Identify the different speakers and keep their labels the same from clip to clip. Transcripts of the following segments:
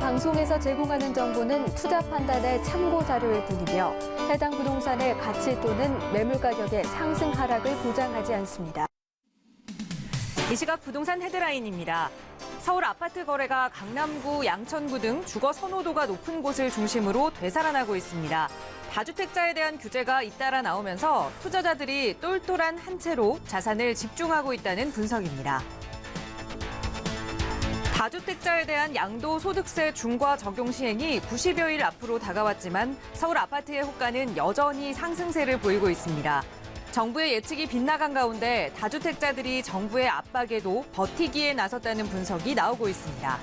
Speaker 1: 방송에서 제공하는 정보는 투자 판단의 참고 자료일 뿐이며 해당 부동산의 가치 또는 매물 가격의 상승 하락을 보장하지 않습니다.
Speaker 2: 이 시각 부동산 헤드라인입니다. 서울 아파트 거래가 강남구, 양천구 등 주거 선호도가 높은 곳을 중심으로 되살아나고 있습니다. 다주택자에 대한 규제가 잇따라 나오면서 투자자들이 똘똘한 한 채로 자산을 집중하고 있다는 분석입니다. 다주택자에 대한 양도소득세 중과 적용 시행이 90여일 앞으로 다가왔지만 서울 아파트의 호가는 여전히 상승세를 보이고 있습니다. 정부의 예측이 빗나간 가운데 다주택자들이 정부의 압박에도 버티기에 나섰다는 분석이 나오고 있습니다.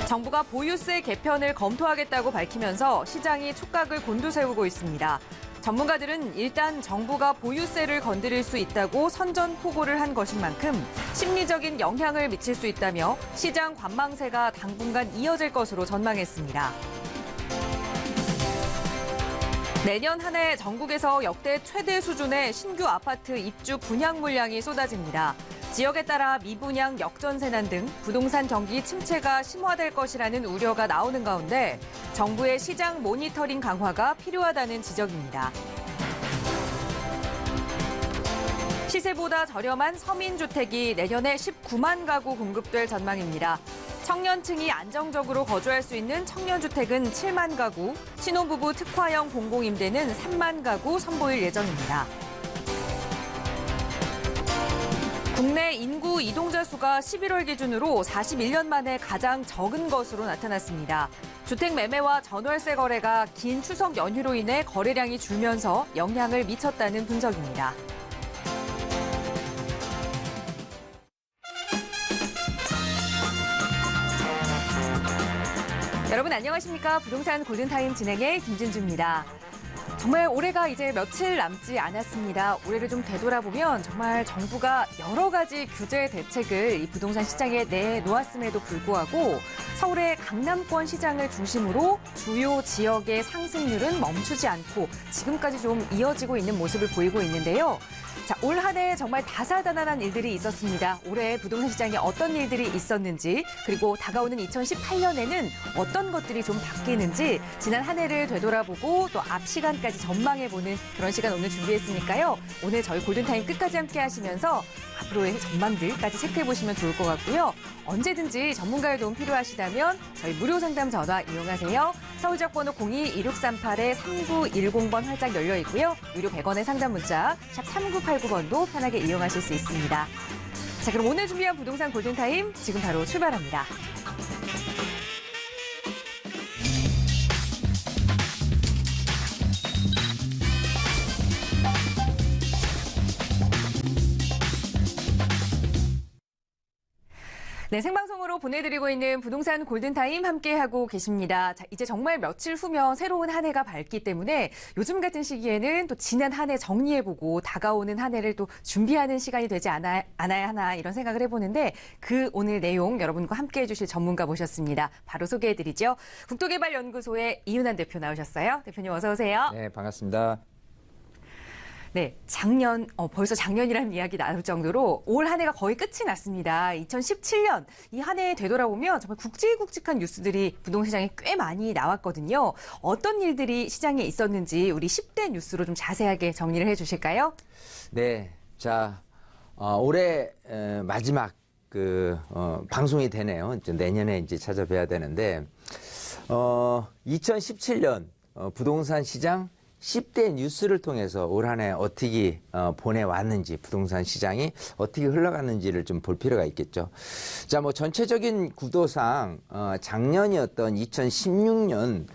Speaker 2: 정부가 보유세 개편을 검토하겠다고 밝히면서 시장이 촉각을 곤두세우고 있습니다. 전문가들은 일단 정부가 보유세를 건드릴 수 있다고 선전포고를 한 것인 만큼 심리적인 영향을 미칠 수 있다며 시장 관망세가 당분간 이어질 것으로 전망했습니다. 내년 한 해 전국에서 역대 최대 수준의 신규 아파트 입주 분양 물량이 쏟아집니다. 지역에 따라 미분양 역전세 난 등 부동산 경기 침체가 심화될 것이라는 우려가 나오는 가운데 정부의 시장 모니터링 강화가 필요하다는 지적입니다. 시세보다 저렴한 서민주택이 내년에 19만 가구 공급될 전망입니다. 청년층이 안정적으로 거주할 수 있는 청년주택은 7만 가구, 신혼부부 특화형 공공임대는 3만 가구 선보일 예정입니다. 국내 인구 이동자 수가 11월 기준으로 41년 만에 가장 적은 것으로 나타났습니다. 주택 매매와 전월세 거래가 긴 추석 연휴로 인해 거래량이 줄면서 영향을 미쳤다는 분석입니다. 여러분 안녕하십니까? 부동산 골든타임 진행의 김진주입니다. 정말 올해가 이제 며칠 남지 않았습니다. 올해를 좀 되돌아보면 정말 정부가 여러 가지 규제 대책을 이 부동산 시장에 내놓았음에도 불구하고 서울의 강남권 시장을 중심으로 주요 지역의 상승률은 멈추지 않고 지금까지 좀 이어지고 있는 모습을 보이고 있는데요. 자, 올 한 해 정말 다사다난한 일들이 있었습니다. 올해 부동산 시장에 어떤 일들이 있었는지 그리고 다가오는 2018년에는 어떤 것들이 좀 바뀌는지 지난 한 해를 되돌아보고 또 앞 시간까지 전망해보는 그런 시간 오늘 준비했으니까요. 오늘 저희 골든타임 끝까지 함께 하시면서 앞으로의 전망들까지 체크해보시면 좋을 것 같고요. 언제든지 전문가의 도움 필요하시다면 저희 무료 상담 전화 이용하세요. 서울지역 번호 02-1638-3910번 활짝 열려 있고요. 유료 100원의 상담 문자 샵 3989번도 편하게 이용하실 수 있습니다. 자, 그럼 오늘 준비한 부동산 골든타임 지금 바로 출발합니다. 네, 생방송으로 보내드리고 있는 부동산 골든타임 함께하고 계십니다. 자, 이제 정말 며칠 후면 새로운 한 해가 밝기 때문에 요즘 같은 시기에는 또 지난 한 해 정리해보고 다가오는 한 해를 또 준비하는 시간이 되지 않아야 하나 이런 생각을 해보는데 그 오늘 내용 여러분과 함께해 주실 전문가 모셨습니다. 바로 소개해드리죠. 국토개발연구소의 이윤환 대표 나오셨어요. 대표님 어서 오세요.
Speaker 3: 네, 반갑습니다.
Speaker 1: 네, 벌써 작년이라는 이야기 나올 정도로 올 한 해가 거의 끝이 났습니다. 2017년 이 한 해 되돌아보면 정말 굵직굵직한 뉴스들이 부동산시장에 꽤 많이 나왔거든요. 어떤 일들이 시장에 있었는지 우리 10대 뉴스로 좀 자세하게 정리를 해 주실까요?
Speaker 3: 네, 자, 올해 마지막 방송이 되네요. 이제 내년에 이제 찾아뵈야 되는데 2017년 부동산 시장 10대 뉴스를 통해서 올 한 해 어떻게 보내왔는지 부동산 시장이 어떻게 흘러갔는지를 좀 볼 필요가 있겠죠. 자, 뭐 전체적인 구도상 작년이었던 2016년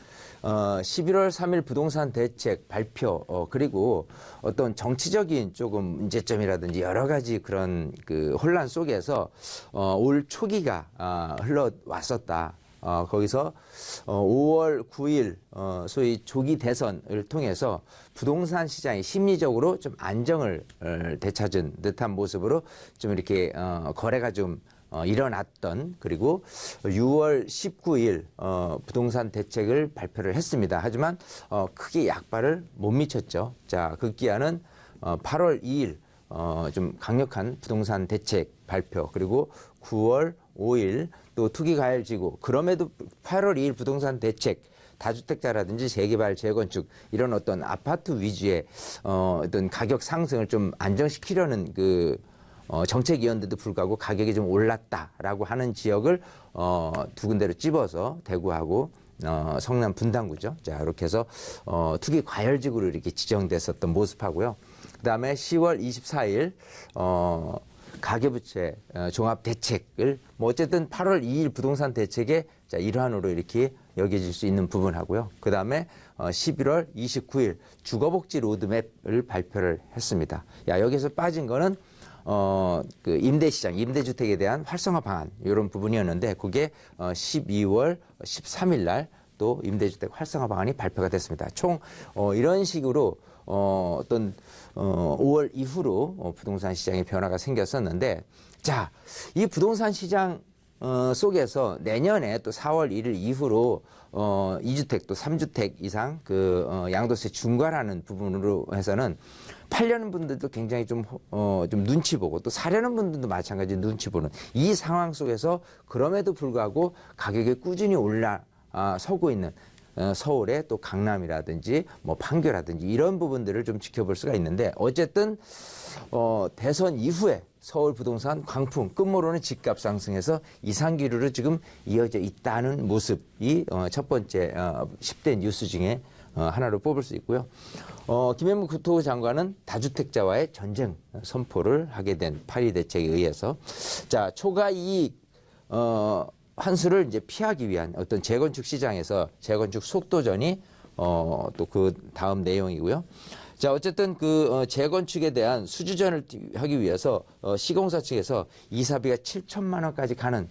Speaker 3: 11월 3일 부동산 대책 발표 그리고 어떤 정치적인 조금 문제점이라든지 여러 가지 그런 혼란 속에서 올 초기가 흘러왔었다. 거기서 5월 9일 소위 조기 대선을 통해서 부동산 시장이 심리적으로 좀 안정을 되찾은 듯한 모습으로 좀 이렇게 거래가 좀 일어났던 그리고 6월 19일 부동산 대책을 발표를 했습니다. 하지만 크게 약발을 못 미쳤죠. 자, 급기야는 8월 2일 좀 강력한 부동산 대책 발표, 그리고 9월 5일 또 투기과열지구, 그럼에도 8월 2일 부동산 대책, 다주택자라든지 재개발, 재건축 이런 어떤 아파트 위주의 어떤 가격 상승을 좀 안정시키려는 그 정책위원들도 불구하고 가격이 좀 올랐다라고 하는 지역을 두 군데로 찝어서 대구하고 성남 분당구죠. 자, 이렇게 해서 투기 과열지구로 이렇게 지정됐었던 모습하고요. 그다음에 10월 24일 가계부채 종합 대책을 뭐 어쨌든 8월 2일 부동산 대책의 자, 일환으로 이렇게 여겨질 수 있는 부분하고요. 그다음에 11월 29일 주거복지 로드맵을 발표를 했습니다. 야, 여기서 빠진 거는 그 임대시장, 임대주택에 대한 활성화 방안 이런 부분이었는데 그게 12월 13일 날 또 임대주택 활성화 방안이 발표가 됐습니다. 총 이런 식으로 어떤 5월 이후로 부동산 시장의 변화가 생겼었는데, 자, 이 부동산 시장 속에서 내년에 또 4월 1일 이후로 2주택 또 3주택 이상 그 양도세 중과라는 부분으로 해서는 팔려는 분들도 굉장히 좀 눈치 보고 또 사려는 분들도 마찬가지 눈치 보는 이 상황 속에서 그럼에도 불구하고 가격이 꾸준히 올라서고 있는 서울의 또 강남이라든지 뭐 판교라든지 이런 부분들을 좀 지켜볼 수가 있는데, 어쨌든 대선 이후에 서울 부동산 광풍, 끝모로는 집값 상승해서 이상기류로 지금 이어져 있다는 모습이 첫 번째 10대 뉴스 중에 하나로 뽑을 수 있고요. 김현무 국토부 장관은 다주택자와의 전쟁 선포를 하게 된 8.2 대책에 의해서, 자, 초과 이익 환수를 이제 피하기 위한 어떤 재건축 시장에서 재건축 속도전이 또 그 다음 내용이고요. 자, 어쨌든 그 재건축에 대한 수주전을 하기 위해서 시공사 측에서 이사비가 7천만 원까지 가는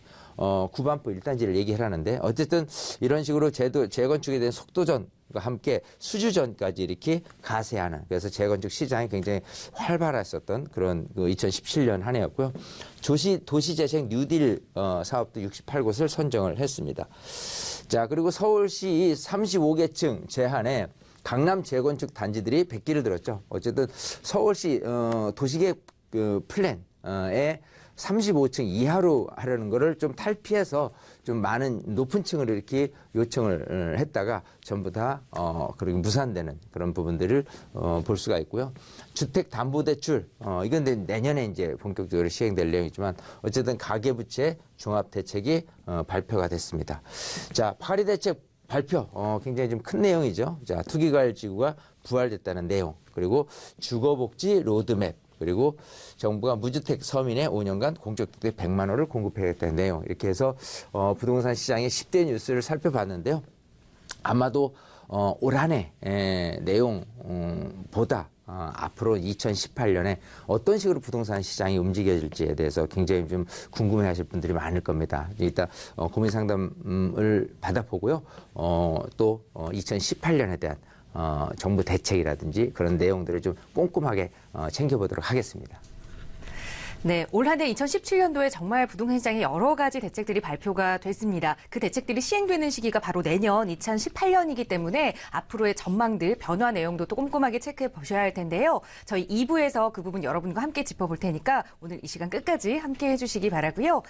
Speaker 3: 구반부 1단지를 얘기하라는데, 어쨌든 이런 식으로 재건축에 대한 속도전과 함께 수주전까지 이렇게 가세하는, 그래서 재건축 시장이 굉장히 활발했었던 그런 그 2017년 한 해였고요. 도시재생 뉴딜 사업도 68곳을 선정을 했습니다. 자, 그리고 서울시 35계층 제한에 강남 재건축 단지들이 백기를 들었죠. 어쨌든 서울시 도시계획 그 플랜에 35층 이하로 하려는 거를 좀 탈피해서 좀 많은 높은 층을 이렇게 요청을 했다가 전부 다 그렇게 무산되는 그런 부분들을 볼 수가 있고요. 주택담보대출 이건 내년에 이제 본격적으로 시행될 내용이지만 어쨌든 가계부채 종합대책이 발표가 됐습니다. 자, 8.2 대책 발표 굉장히 좀 큰 내용이죠. 자, 투기과열지구가 부활됐다는 내용, 그리고 주거복지 로드맵, 그리고 정부가 무주택 서민의 5년간 공적주택 100만 호를 공급해야겠다는 내용, 이렇게 해서 부동산 시장의 10대 뉴스를 살펴봤는데요. 아마도 올 한 해 내용보다 앞으로 2018년에 어떤 식으로 부동산 시장이 움직여질지에 대해서 굉장히 좀 궁금해하실 분들이 많을 겁니다. 이따 고민 상담을 받아보고요. 또 2018년에 대한 정부 대책이라든지 그런 내용들을 좀 꼼꼼하게 챙겨보도록 하겠습니다.
Speaker 1: 네, 올 한 해 2017년도에 정말 부동산 시장에 여러 가지 대책들이 발표가 됐습니다. 그 대책들이 시행되는 시기가 바로 내년 2018년이기 때문에 앞으로의 전망들, 변화 내용도 또 꼼꼼하게 체크해 보셔야 할 텐데요. 저희 2부에서 그 부분 여러분과 함께 짚어볼 테니까 오늘 이 시간 끝까지 함께 해주시기 바라고요.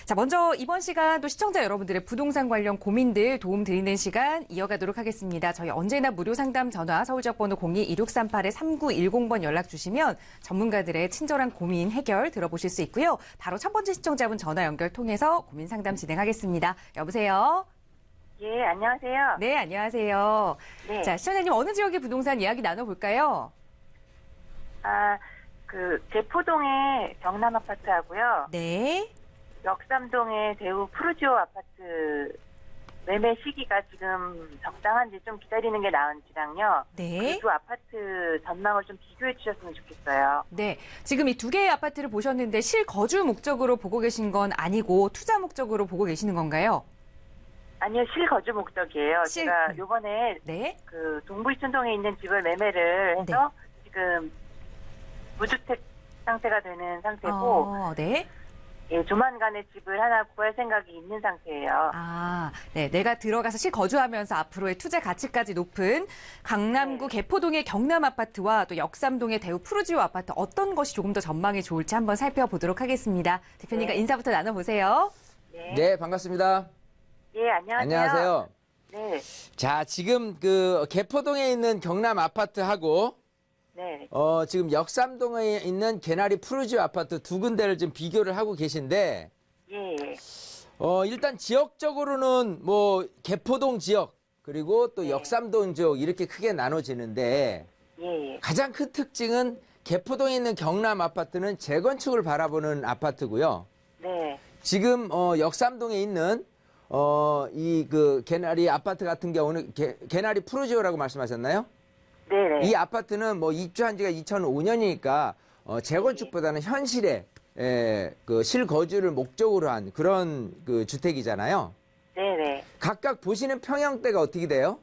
Speaker 1: 자, 먼저 이번 시간 또 시청자 여러분들의 부동산 관련 고민들 도움 드리는 시간 이어가도록 하겠습니다. 저희 언제나 무료 상담 전화 서울지역 번호 02-2638-3910번 연락 주시면 전문가들의 친절한 고민 해결 들어보실 수 있고요. 바로 첫 번째 시청자분 전화 연결 통해서 고민 상담 진행하겠습니다. 여보세요?
Speaker 4: 예, 안녕하세요.
Speaker 1: 네, 안녕하세요.
Speaker 4: 네.
Speaker 1: 자, 시청자님 어느 지역의 부동산 이야기 나눠볼까요?
Speaker 4: 제포동의 경남 아파트하고요.
Speaker 1: 네.
Speaker 4: 역삼동의 대우 푸르지오 아파트 매매 시기가 지금 적당한지 좀 기다리는 게 나은지랑요.
Speaker 1: 네.
Speaker 4: 그 두 아파트 전망을 좀 비교해 주셨으면 좋겠어요.
Speaker 1: 네. 지금 이 두 개의 아파트를 보셨는데 실거주 목적으로 보고 계신 건 아니고 투자 목적으로 보고 계시는 건가요?
Speaker 4: 아니요, 실거주 목적이에요.
Speaker 1: 실-
Speaker 4: 제가 요번에
Speaker 1: 네.
Speaker 4: 그 동부이촌동에 있는 집을 매매를 해서 지금 무주택 상태가 되는 상태고
Speaker 1: 네.
Speaker 4: 예, 조만간에 집을 하나 구할 생각이 있는 상태예요.
Speaker 1: 아, 네. 내가 들어가서 실거주하면서 앞으로의 투자 가치까지 높은 강남구 개포동의 경남 아파트와 또 역삼동의 대우 푸르지오 아파트 어떤 것이 조금 더 전망이 좋을지 한번 살펴보도록 하겠습니다. 대표님과
Speaker 4: 네.
Speaker 1: 인사부터 나눠보세요.
Speaker 4: 네.
Speaker 3: 네, 반갑습니다.
Speaker 4: 예, 안녕하세요.
Speaker 3: 안녕하세요.
Speaker 4: 네.
Speaker 3: 자, 지금 그 개포동에 있는 경남 아파트하고
Speaker 4: 네.
Speaker 3: 지금 역삼동에 있는 개나리 푸르지오 아파트 두 군데를 지금 비교를 하고 계신데,
Speaker 4: 예, 예.
Speaker 3: 일단 지역적으로는 뭐 개포동 지역 그리고 또
Speaker 4: 네.
Speaker 3: 역삼동 지역 이렇게 크게 나눠지는데,
Speaker 4: 예, 예.
Speaker 3: 가장 큰 특징은 개포동에 있는 경남 아파트는 재건축을 바라보는 아파트고요.
Speaker 4: 네.
Speaker 3: 지금 역삼동에 있는 이 그 개나리 아파트 같은 경우는 개나리 푸르지오라고 말씀하셨나요?
Speaker 4: 네네.
Speaker 3: 이 아파트는 뭐 입주한 지가 2005년이니까 재건축보다는 현실에 그 실거주를 목적으로 한 그런 그 주택이잖아요.
Speaker 4: 네네.
Speaker 3: 각각 보시는 평형대가 어떻게 돼요?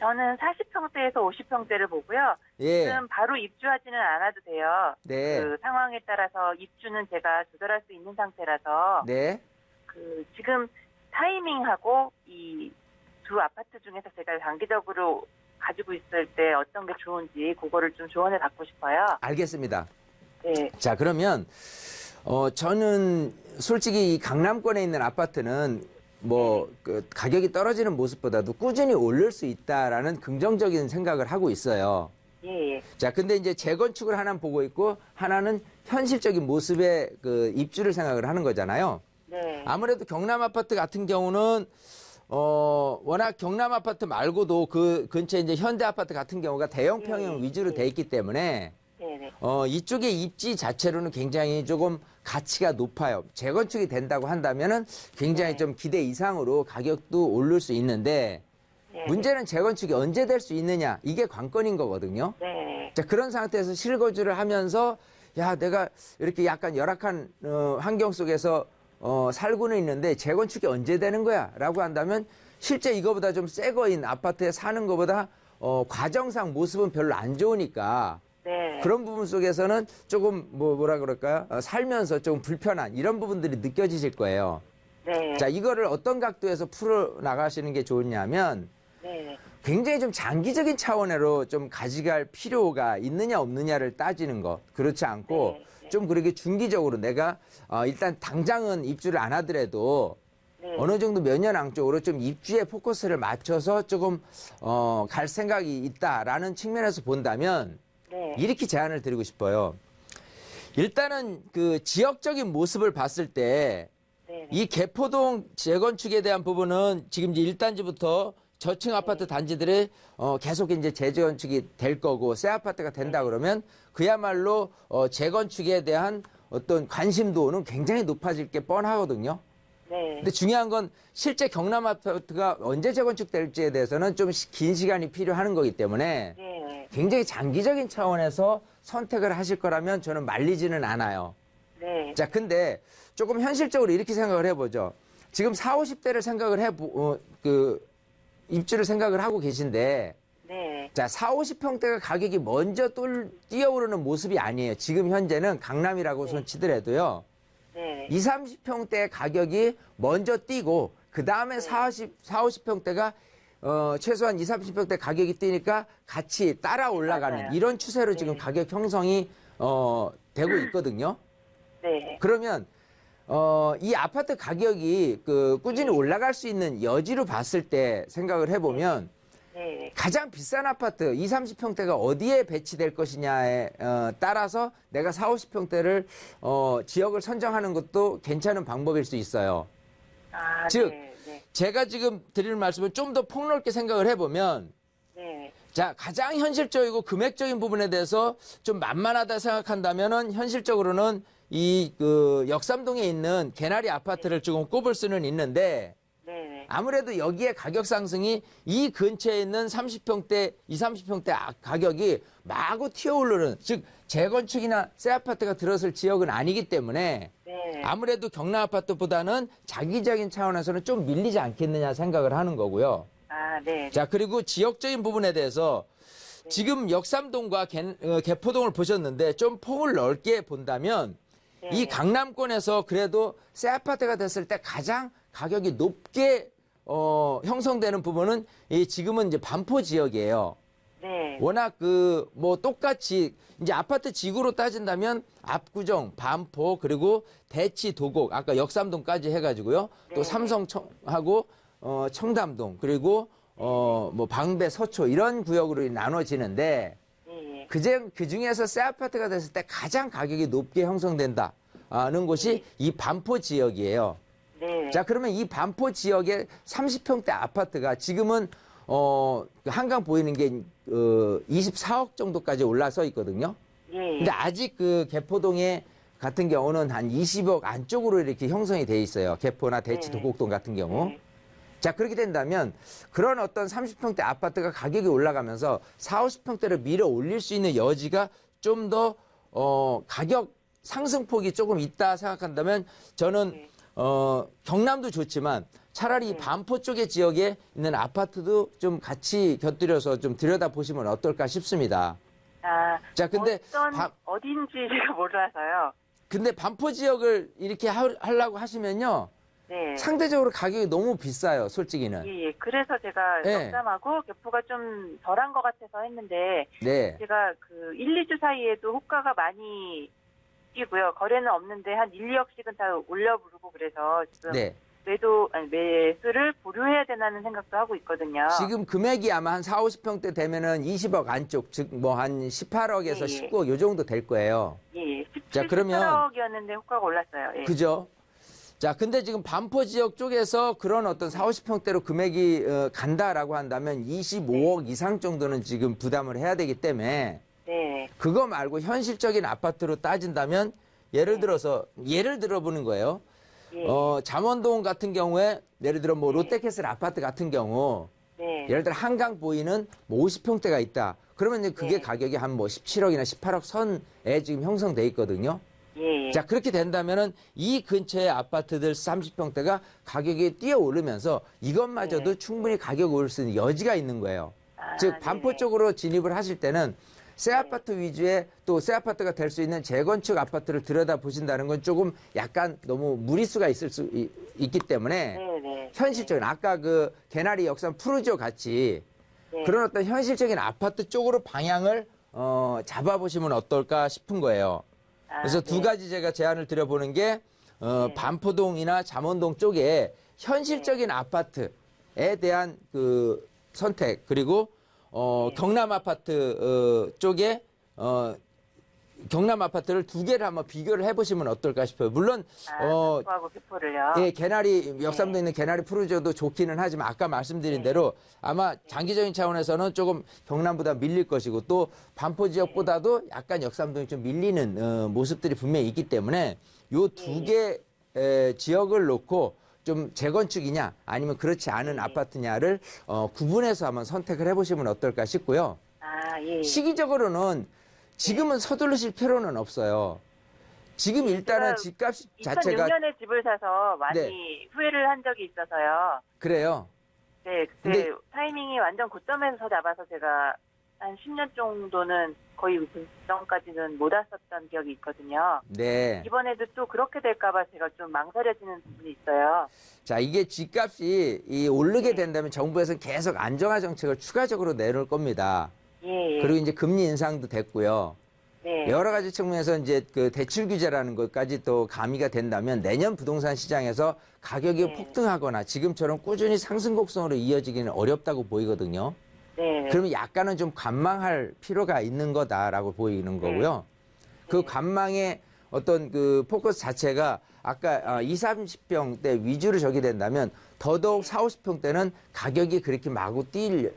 Speaker 4: 저는 40평대에서 50평대를 보고요.
Speaker 3: 예.
Speaker 4: 지금 바로 입주하지는 않아도 돼요.
Speaker 3: 네.
Speaker 4: 그 상황에 따라서 입주는 제가 조절할 수 있는 상태라서
Speaker 3: 네.
Speaker 4: 그 지금 타이밍하고 이 두 아파트 중에서 제가 단기적으로 가지고 있을 때 어떤 게 좋은지 그거를 좀 조언을 받고 싶어요.
Speaker 3: 알겠습니다.
Speaker 4: 네.
Speaker 3: 자, 그러면 저는 솔직히 이 강남권에 있는 아파트는 뭐 그 가격이 떨어지는 모습보다도 꾸준히 오를 수 있다라는 긍정적인 생각을 하고 있어요.
Speaker 4: 예, 예.
Speaker 3: 자, 근데 이제 재건축을 하나는 보고 있고 하나는 현실적인 모습의 그 입주를 생각을 하는 거잖아요.
Speaker 4: 네.
Speaker 3: 아무래도 경남 아파트 같은 경우는 워낙 경남 아파트 말고도 그 근처에 이제 현대 아파트 같은 경우가 대형 평형 위주로 돼 있기 때문에
Speaker 4: 네네.
Speaker 3: 이쪽의 입지 자체로는 굉장히 조금 가치가 높아요. 재건축이 된다고 한다면은 굉장히
Speaker 4: 네.
Speaker 3: 좀 기대 이상으로 가격도 오를 수 있는데
Speaker 4: 네.
Speaker 3: 문제는 재건축이 언제 될 수 있느냐 이게 관건인 거거든요.
Speaker 4: 네.
Speaker 3: 자, 그런 상태에서 실거주를 하면서 야, 내가 이렇게 약간 열악한 환경 속에서 살고는 있는데 재건축이 언제 되는 거야? 라고 한다면 실제 이거보다 좀 새 거인 아파트에 사는 것보다 과정상 모습은 별로 안 좋으니까
Speaker 4: 네.
Speaker 3: 그런 부분 속에서는 조금 뭐라 그럴까요? 살면서 좀 불편한 이런 부분들이 느껴지실 거예요.
Speaker 4: 네.
Speaker 3: 자, 이거를 어떤 각도에서 풀어 나가시는 게 좋냐면
Speaker 4: 네.
Speaker 3: 굉장히 좀 장기적인 차원으로 좀 가져갈 필요가 있느냐 없느냐를 따지는 것. 그렇지 않고
Speaker 4: 네.
Speaker 3: 좀 그렇게 중기적으로 내가 일단 당장은 입주를 안 하더라도
Speaker 4: 네.
Speaker 3: 어느 정도 몇 년 안쪽으로 좀 입주에 포커스를 맞춰서 조금 갈 생각이 있다라는 측면에서 본다면
Speaker 4: 네.
Speaker 3: 이렇게 제안을 드리고 싶어요. 일단은 그 지역적인 모습을 봤을 때
Speaker 4: 네.
Speaker 3: 이 개포동 재건축에 대한 부분은 지금 이제 1단지부터 저층 아파트 단지들이 계속 이제 재건축이 될 거고 새 아파트가 된다 그러면 그야말로 재건축에 대한 어떤 관심도는 굉장히 높아질 게 뻔하거든요.
Speaker 4: 네.
Speaker 3: 근데 중요한 건 실제 경남 아파트가 언제 재건축될지에 대해서는 좀 긴 시간이 필요한 거기 때문에
Speaker 4: 네.
Speaker 3: 굉장히 장기적인 차원에서 선택을 하실 거라면 저는 말리지는 않아요.
Speaker 4: 네.
Speaker 3: 자, 근데 조금 현실적으로 이렇게 생각을 해보죠. 지금 40, 50대를 생각을 입주를 생각을 하고 계신데,
Speaker 4: 네.
Speaker 3: 자, 40, 50평대가 가격이 먼저 뛰어오르는 모습이 아니에요. 지금 현재는 강남이라고 손 치더라도요.
Speaker 4: 네.
Speaker 3: 20, 30평대 가격이 먼저 뛰고, 그 다음에 40, 50평대가 최소한 20, 30평대 가격이 뛰니까 같이 따라 올라가는
Speaker 4: 맞아요.
Speaker 3: 이런 추세로 지금
Speaker 4: 네.
Speaker 3: 가격 형성이 되고 있거든요.
Speaker 4: 네.
Speaker 3: 그러면 이 아파트 가격이 꾸준히 올라갈 수 있는 여지로 봤을 때 생각을 해보면
Speaker 4: 네.
Speaker 3: 가장 비싼 아파트 20, 30평대가 어디에 배치될 것이냐에 따라서 내가 40, 50평대를 지역을 선정하는 것도 괜찮은 방법일 수 있어요.
Speaker 4: 아,
Speaker 3: 즉,
Speaker 4: 네. 네.
Speaker 3: 제가 지금 드리는 말씀은 좀 더 폭넓게 생각을 해보면
Speaker 4: 네.
Speaker 3: 자, 가장 현실적이고 금액적인 부분에 대해서 좀 만만하다 생각한다면은 현실적으로는 역삼동에 있는 개나리 아파트를 조금 꼽을 수는 있는데
Speaker 4: 네.
Speaker 3: 아무래도 여기에 가격 상승이 이 근처에 있는 30평대, 20, 30평대 가격이 마구 튀어오르는, 즉 재건축이나 새 아파트가 들어설 지역은 아니기 때문에
Speaker 4: 네.
Speaker 3: 아무래도 경남 아파트보다는 장기적인 차원에서는 좀 밀리지 않겠느냐 생각을 하는 거고요.
Speaker 4: 아, 네.
Speaker 3: 자, 그리고 지역적인 부분에 대해서 지금 역삼동과 개포동을 보셨는데 좀 폭을 넓게 본다면 이 강남권에서 그래도 새 아파트가 됐을 때 가장 가격이 높게 형성되는 부분은 지금은 이제 반포 지역이에요.
Speaker 4: 네.
Speaker 3: 워낙 뭐 똑같이 이제 아파트 지구로 따진다면 압구정, 반포 그리고 대치, 도곡 아까 역삼동까지 해가지고요. 또 삼성하고 청담동 그리고 뭐 방배, 서초 이런 구역으로 나눠지는데 그 중에서 새 아파트가 됐을 때 가장 가격이 높게 형성된다는 곳이 이 반포 지역이에요.
Speaker 4: 네.
Speaker 3: 자, 그러면 이 반포 지역의 30평대 아파트가 지금은 한강 보이는 게 24억 정도까지 올라서 있거든요. 근데 아직 그 개포동에 같은 경우는 한 20억 안쪽으로 이렇게 형성이 돼 있어요. 개포나 대치, 도곡동 같은 경우. 자, 그렇게 된다면 그런 어떤 30평대 아파트가 가격이 올라가면서 40, 50평대를 밀어 올릴 수 있는 여지가 좀 더 가격 상승폭이 조금 있다 생각한다면 저는 경남도 좋지만 차라리 이 반포 쪽의 지역에 있는 아파트도 좀 같이 곁들여서 좀 들여다보시면 어떨까 싶습니다.
Speaker 4: 아,
Speaker 3: 자, 근데
Speaker 4: 어딘지 제가 몰라서요.
Speaker 3: 근데 반포 지역을 이렇게 하려고 하시면요.
Speaker 4: 네.
Speaker 3: 상대적으로 가격이 너무 비싸요, 솔직히는.
Speaker 4: 예. 그래서 제가
Speaker 3: 네.
Speaker 4: 역삼하고 개포가 좀 덜한 것 같아서 했는데
Speaker 3: 네.
Speaker 4: 제가 그 1, 2주 사이에도 호가가 많이 뛰고요. 거래는 없는데 한 1, 2억씩은 다 올려 부르고 그래서 지금
Speaker 3: 네.
Speaker 4: 매수를 보류해야 되나는 생각도 하고 있거든요.
Speaker 3: 지금 금액이 아마 한 4, 50평대 되면은 20억 안쪽, 즉 뭐 한 18억에서 19억 요 정도 될 거예요.
Speaker 4: 예.
Speaker 3: 자, 그러면
Speaker 4: 18억이었는데 호가가 올랐어요. 예.
Speaker 3: 그죠? 자, 근데 지금 반포 지역 쪽에서 그런 어떤 4, 50평대로 금액이 간다라고 한다면 25억 이상 정도는 지금 부담을 해야 되기 때문에
Speaker 4: 네.
Speaker 3: 그거 말고 현실적인 아파트로 따진다면 예를 들어보는 거예요. 잠원동 같은 경우에 예를 들어 뭐 롯데캐슬 아파트 같은 경우
Speaker 4: 네.
Speaker 3: 예를 들어 한강 보이는 뭐 50평대가 있다. 그러면 이제 그게 가격이 한 뭐 17억이나 18억 선에 지금 형성돼 있거든요.
Speaker 4: 예.
Speaker 3: 자, 그렇게 된다면은 이 근처의 아파트들 30평대가 가격이 뛰어오르면서 이것마저도 충분히 가격이 오를 수 있는 여지가 있는 거예요. 즉 반포 쪽으로 진입을 하실 때는 새 아파트 위주의 또 새 아파트가 될 수 있는 재건축 아파트를 들여다 보신다는 건 조금 약간 너무 무리수가 있을 수 있기 때문에 현실적인 아까 그 개나리 역삼 푸르지오 같이 그런 어떤 현실적인 아파트 쪽으로 방향을 잡아보시면 어떨까 싶은 거예요. 그래서 두 가지 제가 제안을 드려보는 게 반포동이나 잠원동 쪽에 현실적인 아파트에 대한 그 선택 그리고 경남 아파트 쪽에 경남 아파트를 두 개를 한번 비교를 해보시면 어떨까 싶어요. 물론
Speaker 4: 반포하고 개포를요.
Speaker 3: 예, 개나리 역삼도 있는 개나리 푸르지오도 좋기는 하지만 아까 말씀드린 대로 아마 장기적인 차원에서는 조금 경남보다 밀릴 것이고 또 반포 지역보다도 약간 역삼동이 좀 밀리는 모습들이 분명히 있기 때문에 요 두 개 지역을 놓고 좀 재건축이냐 아니면 그렇지 않은 아파트냐를 구분해서 한번 선택을 해보시면 어떨까 싶고요. 시기적으로는 지금은 서두르실 필요는 없어요. 지금 일단은 집값 자체가
Speaker 4: 2006년에 집을 사서 많이 후회를 한 적이 있어서요.
Speaker 3: 그래요.
Speaker 4: 네, 그때 타이밍이 완전 고점에서 잡아서 제가 한 10년 정도는 거의 그 전까지는 못 왔었던 기억이 있거든요.
Speaker 3: 네.
Speaker 4: 이번에도 또 그렇게 될까봐 제가 좀 망설여지는 부분이 있어요.
Speaker 3: 자, 이게 집값이 오르게 된다면 정부에서는 계속 안정화 정책을 추가적으로 내놓을 겁니다. 그리고 이제 금리 인상도 됐고요. 여러 가지 측면에서 이제 그 대출 규제라는 것까지 또 가미가 된다면 내년 부동산 시장에서 가격이 폭등하거나 지금처럼 꾸준히 상승 곡선으로 이어지기는 어렵다고 보이거든요. 그러면 약간은 좀 관망할 필요가 있는 거다라고 보이는 거고요. 그 관망의 어떤 그 포커스 자체가 아까 20, 30평대 위주로 저기 된다면 더더욱 40, 50평대는 가격이 그렇게 마구 뛸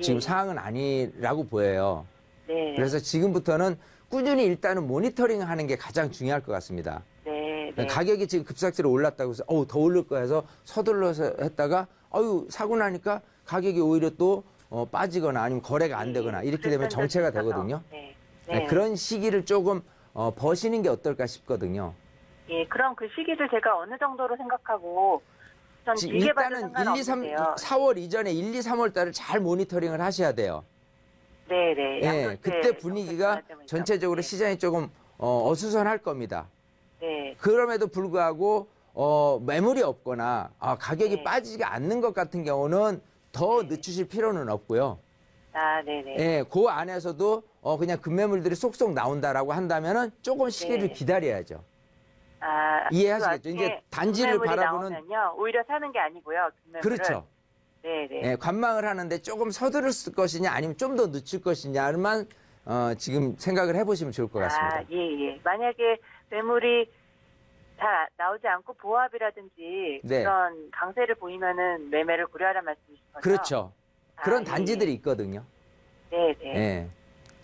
Speaker 3: 지금 상황은 아니라고 보여요. 그래서 지금부터는 꾸준히 일단은 모니터링 하는 게 가장 중요할 것 같습니다. 가격이 지금 급삭스로 올랐다고 해서 더 오를 거야 해서 서둘러서 했다가 사고 나니까 가격이 오히려 또 빠지거나 아니면 거래가 안 되거나 이렇게 되면 정체가 되거든요. 그런 시기를 조금 버시는 게 어떨까 싶거든요.
Speaker 4: 그럼 그 시기를 제가 어느 정도로 생각하고 전 길게 봐도
Speaker 3: 일단은 1, 2, 3,
Speaker 4: 상관없는데요.
Speaker 3: 4월 이전에 1, 2, 3월 달을 잘 모니터링을 하셔야 돼요. 그때 분위기가 전체적으로 시장이 조금 어수선할 겁니다.
Speaker 4: 네.
Speaker 3: 그럼에도 불구하고 매물이 없거나 가격이
Speaker 4: 네.
Speaker 3: 빠지지 않는 것 같은 경우는 더 늦추실 필요는 없고요.
Speaker 4: 아, 네네.
Speaker 3: 예, 그 안에서도 그냥 급매물들이 쏙쏙 나온다라고 한다면은 조금 시기를
Speaker 4: 네.
Speaker 3: 기다려야죠.
Speaker 4: 아,
Speaker 3: 이해하시겠죠?
Speaker 4: 그
Speaker 3: 이제
Speaker 4: 와중에
Speaker 3: 단지를
Speaker 4: 급매물이
Speaker 3: 바라보는
Speaker 4: 나오면요, 오히려 사는 게 아니고요. 급매물은.
Speaker 3: 그렇죠.
Speaker 4: 네네.
Speaker 3: 예, 관망을 하는데 조금 서두를 것이냐 아니면 좀 더 늦출 것이냐만 지금 생각을 해보시면 좋을 것 같습니다.
Speaker 4: 아, 예. 만약에 매물이 잘 나오지 않고 보합이라든지
Speaker 3: 네.
Speaker 4: 그런 강세를 보이면은 매매를 고려하라는 말씀이신 거죠?
Speaker 3: 그렇죠. 그런
Speaker 4: 아,
Speaker 3: 단지들이 있거든요.
Speaker 4: 네네.
Speaker 3: 예.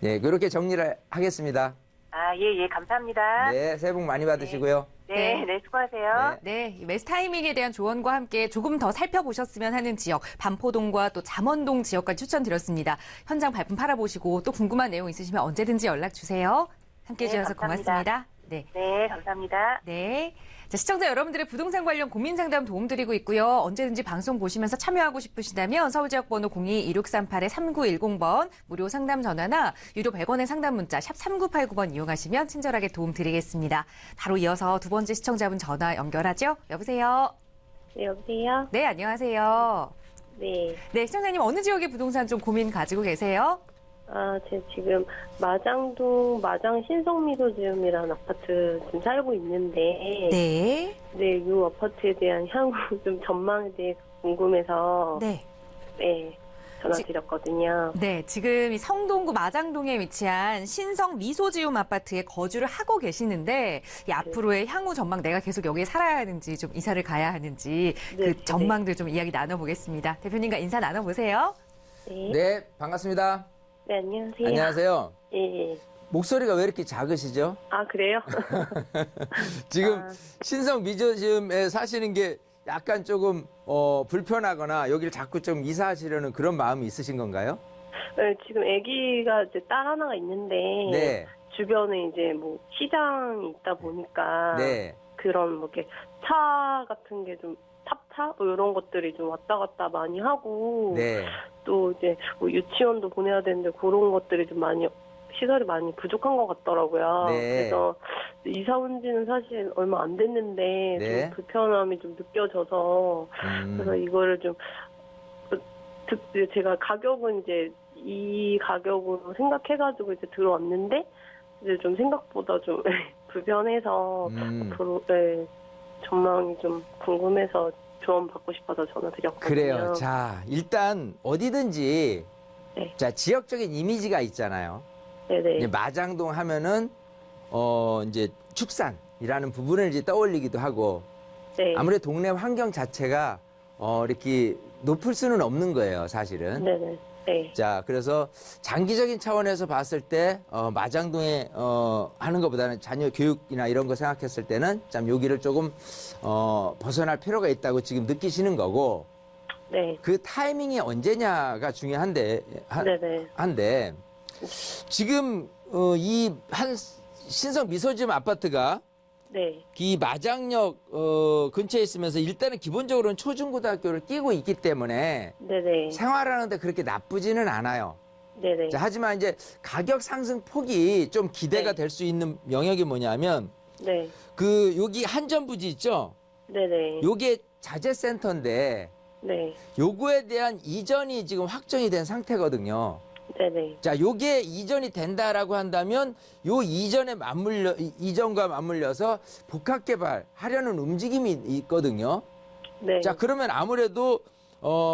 Speaker 3: 예, 그렇게 정리를 하겠습니다.
Speaker 4: 아, 예, 감사합니다.
Speaker 3: 네, 새해 복 많이 받으시고요.
Speaker 4: 네, 수고하세요.
Speaker 2: 네, 이 매수 타이밍에 대한 조언과 함께 조금 더 살펴보셨으면 하는 지역, 반포동과 또 잠원동 지역까지 추천드렸습니다. 현장 발품 팔아보시고 또 궁금한 내용 있으시면 언제든지 연락 주세요. 함께해
Speaker 4: 네,
Speaker 2: 주셔서
Speaker 4: 감사합니다.
Speaker 2: 고맙습니다. 네.
Speaker 4: 네, 감사합니다.
Speaker 2: 네. 자, 시청자 여러분들의 부동산 관련 고민 상담 도움드리고 있고요. 언제든지 방송 보시면서 참여하고 싶으시다면 서울지역번호 02-2638-3910번 무료 상담 전화나 유료 100원의 상담 문자 샵 3989번 이용하시면 친절하게 도움드리겠습니다. 바로 이어서 두 번째 시청자분 전화 연결하죠. 여보세요.
Speaker 5: 네, 여보세요?
Speaker 2: 네, 안녕하세요.
Speaker 5: 네.
Speaker 2: 네, 시청자님 어느 지역의 부동산 좀 고민 가지고 계세요?
Speaker 5: 제가 지금 마장동 마장 신성미소지음이라는 아파트 지금 살고 있는데,
Speaker 2: 네.
Speaker 5: 네, 이 아파트에 대한 향후 좀 전망에 대해 궁금해서,
Speaker 2: 네.
Speaker 5: 네, 전화드렸거든요.
Speaker 2: 네, 지금 이 성동구 마장동에 위치한 신성 미소지움 아파트에 거주를 하고 계시는데 이 앞으로의 향후 전망 내가 계속 여기에 살아야 하는지 좀 이사를 가야 하는지
Speaker 5: 네,
Speaker 2: 그 전망들 좀 이야기 나눠보겠습니다. 대표님과 인사 나눠보세요.
Speaker 5: 네.
Speaker 3: 네, 반갑습니다.
Speaker 5: 네, 안녕하세요.
Speaker 3: 안녕하세요.
Speaker 5: 예.
Speaker 3: 목소리가 왜 이렇게 작으시죠?
Speaker 5: 아, 그래요?
Speaker 3: 지금
Speaker 5: 아.
Speaker 3: 신성 미소지음에 사시는 게 약간 조금 불편하거나 여기를 자꾸 좀 이사하시려는 그런 마음이 있으신 건가요?
Speaker 5: 네, 지금 아기가 이제 딸 하나가 있는데,
Speaker 3: 네,
Speaker 5: 주변에 이제 뭐 시장이 있다 보니까,
Speaker 3: 네,
Speaker 5: 그런 뭐 이렇게 차 같은 게 좀 탑차 뭐 이런 것들이 좀 왔다 갔다 많이 하고
Speaker 3: 네.
Speaker 5: 또 이제 뭐 유치원도 보내야 되는데 그런 것들이 좀 많이 시설이 많이 부족한 것 같더라고요.
Speaker 3: 네.
Speaker 5: 그래서 이사 온 지는 사실 얼마 안 됐는데
Speaker 3: 네.
Speaker 5: 좀 불편함이 좀 느껴져서 그래서 이거를 좀 제가 가격은 이제 이 가격으로 생각해가지고 이제 들어왔는데 이제 좀 생각보다 좀 불편해서 앞으로 네, 전망이 좀 궁금해서 조언 받고 싶어서 전화드렸거든요.
Speaker 3: 그래요. 자, 일단 어디든지
Speaker 5: 네.
Speaker 3: 자, 지역적인 이미지가 있잖아요.
Speaker 5: 네네.
Speaker 3: 이제 마장동 하면은 이제 축산이라는 부분을 이제 떠올리기도 하고
Speaker 5: 네.
Speaker 3: 아무래도 동네 환경 자체가 이렇게 높을 수는 없는 거예요, 사실은.
Speaker 5: 네네. 네.
Speaker 3: 자, 그래서 장기적인 차원에서 봤을 때 마장동에 하는 것보다는 자녀 교육이나 이런 거 생각했을 때는 참 여기를 조금 벗어날 필요가 있다고 지금 느끼시는 거고
Speaker 5: 네.
Speaker 3: 그 타이밍이 언제냐가 중요한데
Speaker 5: 네네.
Speaker 3: 한데 지금 이 한 신성 미소지음 아파트가
Speaker 5: 네.
Speaker 3: 이 마장역 근처에 있으면서 일단은 기본적으로는 초중고등학교를 끼고 있기 때문에
Speaker 5: 네네.
Speaker 3: 생활하는데 그렇게 나쁘지는 않아요.
Speaker 5: 네네.
Speaker 3: 자, 하지만 이제 가격 상승 폭이 좀 기대가
Speaker 5: 네.
Speaker 3: 될 수 있는 영역이 뭐냐면
Speaker 5: 네.
Speaker 3: 그 여기 한전부지 있죠?
Speaker 5: 네네.
Speaker 3: 요게 자재센터인데
Speaker 5: 네.
Speaker 3: 요거에 대한 이전이 지금 확정이 된 상태거든요.
Speaker 5: 네네.
Speaker 3: 자, 요게 이전이 된다라고 한다면 요 이전과 맞물려서 복합 개발하려는 움직임이 있거든요.
Speaker 5: 네.
Speaker 3: 자, 그러면 아무래도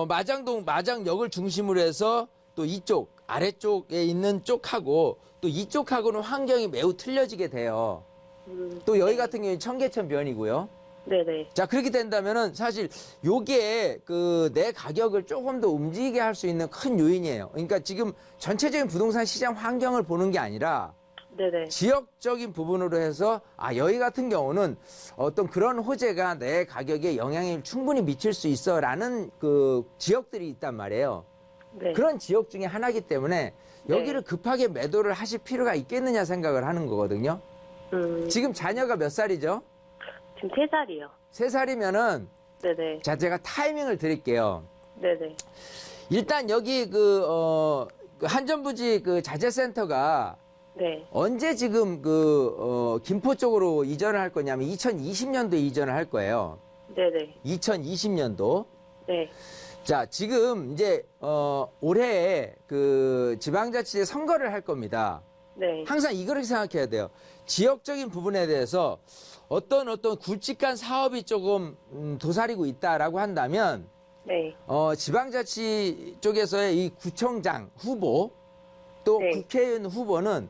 Speaker 3: 마장역을 중심으로 해서 또 이쪽 아래쪽에 있는 쪽하고 또 이쪽하고는 환경이 매우 틀려지게 돼요. 또 여기 같은 경우는 청계천 변이고요.
Speaker 5: 네네.
Speaker 3: 자, 그렇게 된다면은 사실 요게 그 내 가격을 조금 더 움직이게 할 수 있는 큰 요인이에요. 그러니까 지금 전체적인 부동산 시장 환경을 보는 게 아니라
Speaker 5: 네네.
Speaker 3: 지역적인 부분으로 해서 여기 같은 경우는 어떤 그런 호재가 내 가격에 영향을 충분히 미칠 수 있어라는 그 지역들이 있단 말이에요.
Speaker 5: 네.
Speaker 3: 그런 지역 중에 하나이기 때문에 여기를 급하게 매도를 하실 필요가 있겠느냐 생각을 하는 거거든요. 지금 자녀가 몇 살이죠?
Speaker 5: 지금 3살이요.
Speaker 3: 3살이면은
Speaker 5: 네네.
Speaker 3: 자, 제가 타이밍을 드릴게요.
Speaker 5: 네네.
Speaker 3: 일단 여기 그 한전부지 그 자재센터가
Speaker 5: 네.
Speaker 3: 언제 지금 김포 쪽으로 이전을 할 거냐면 2020년도에 이전을 할 거예요.
Speaker 5: 네네.
Speaker 3: 2020년도.
Speaker 5: 네.
Speaker 3: 자, 지금 이제 올해 그 지방자치제 선거를 할 겁니다.
Speaker 5: 네.
Speaker 3: 항상 이거를 생각해야 돼요. 지역적인 부분에 대해서 어떤 굵직한 사업이 조금 도사리고 있다라고 한다면
Speaker 5: 네.
Speaker 3: 지방자치 쪽에서의 이 구청장 후보 또
Speaker 5: 네.
Speaker 3: 국회의원 후보는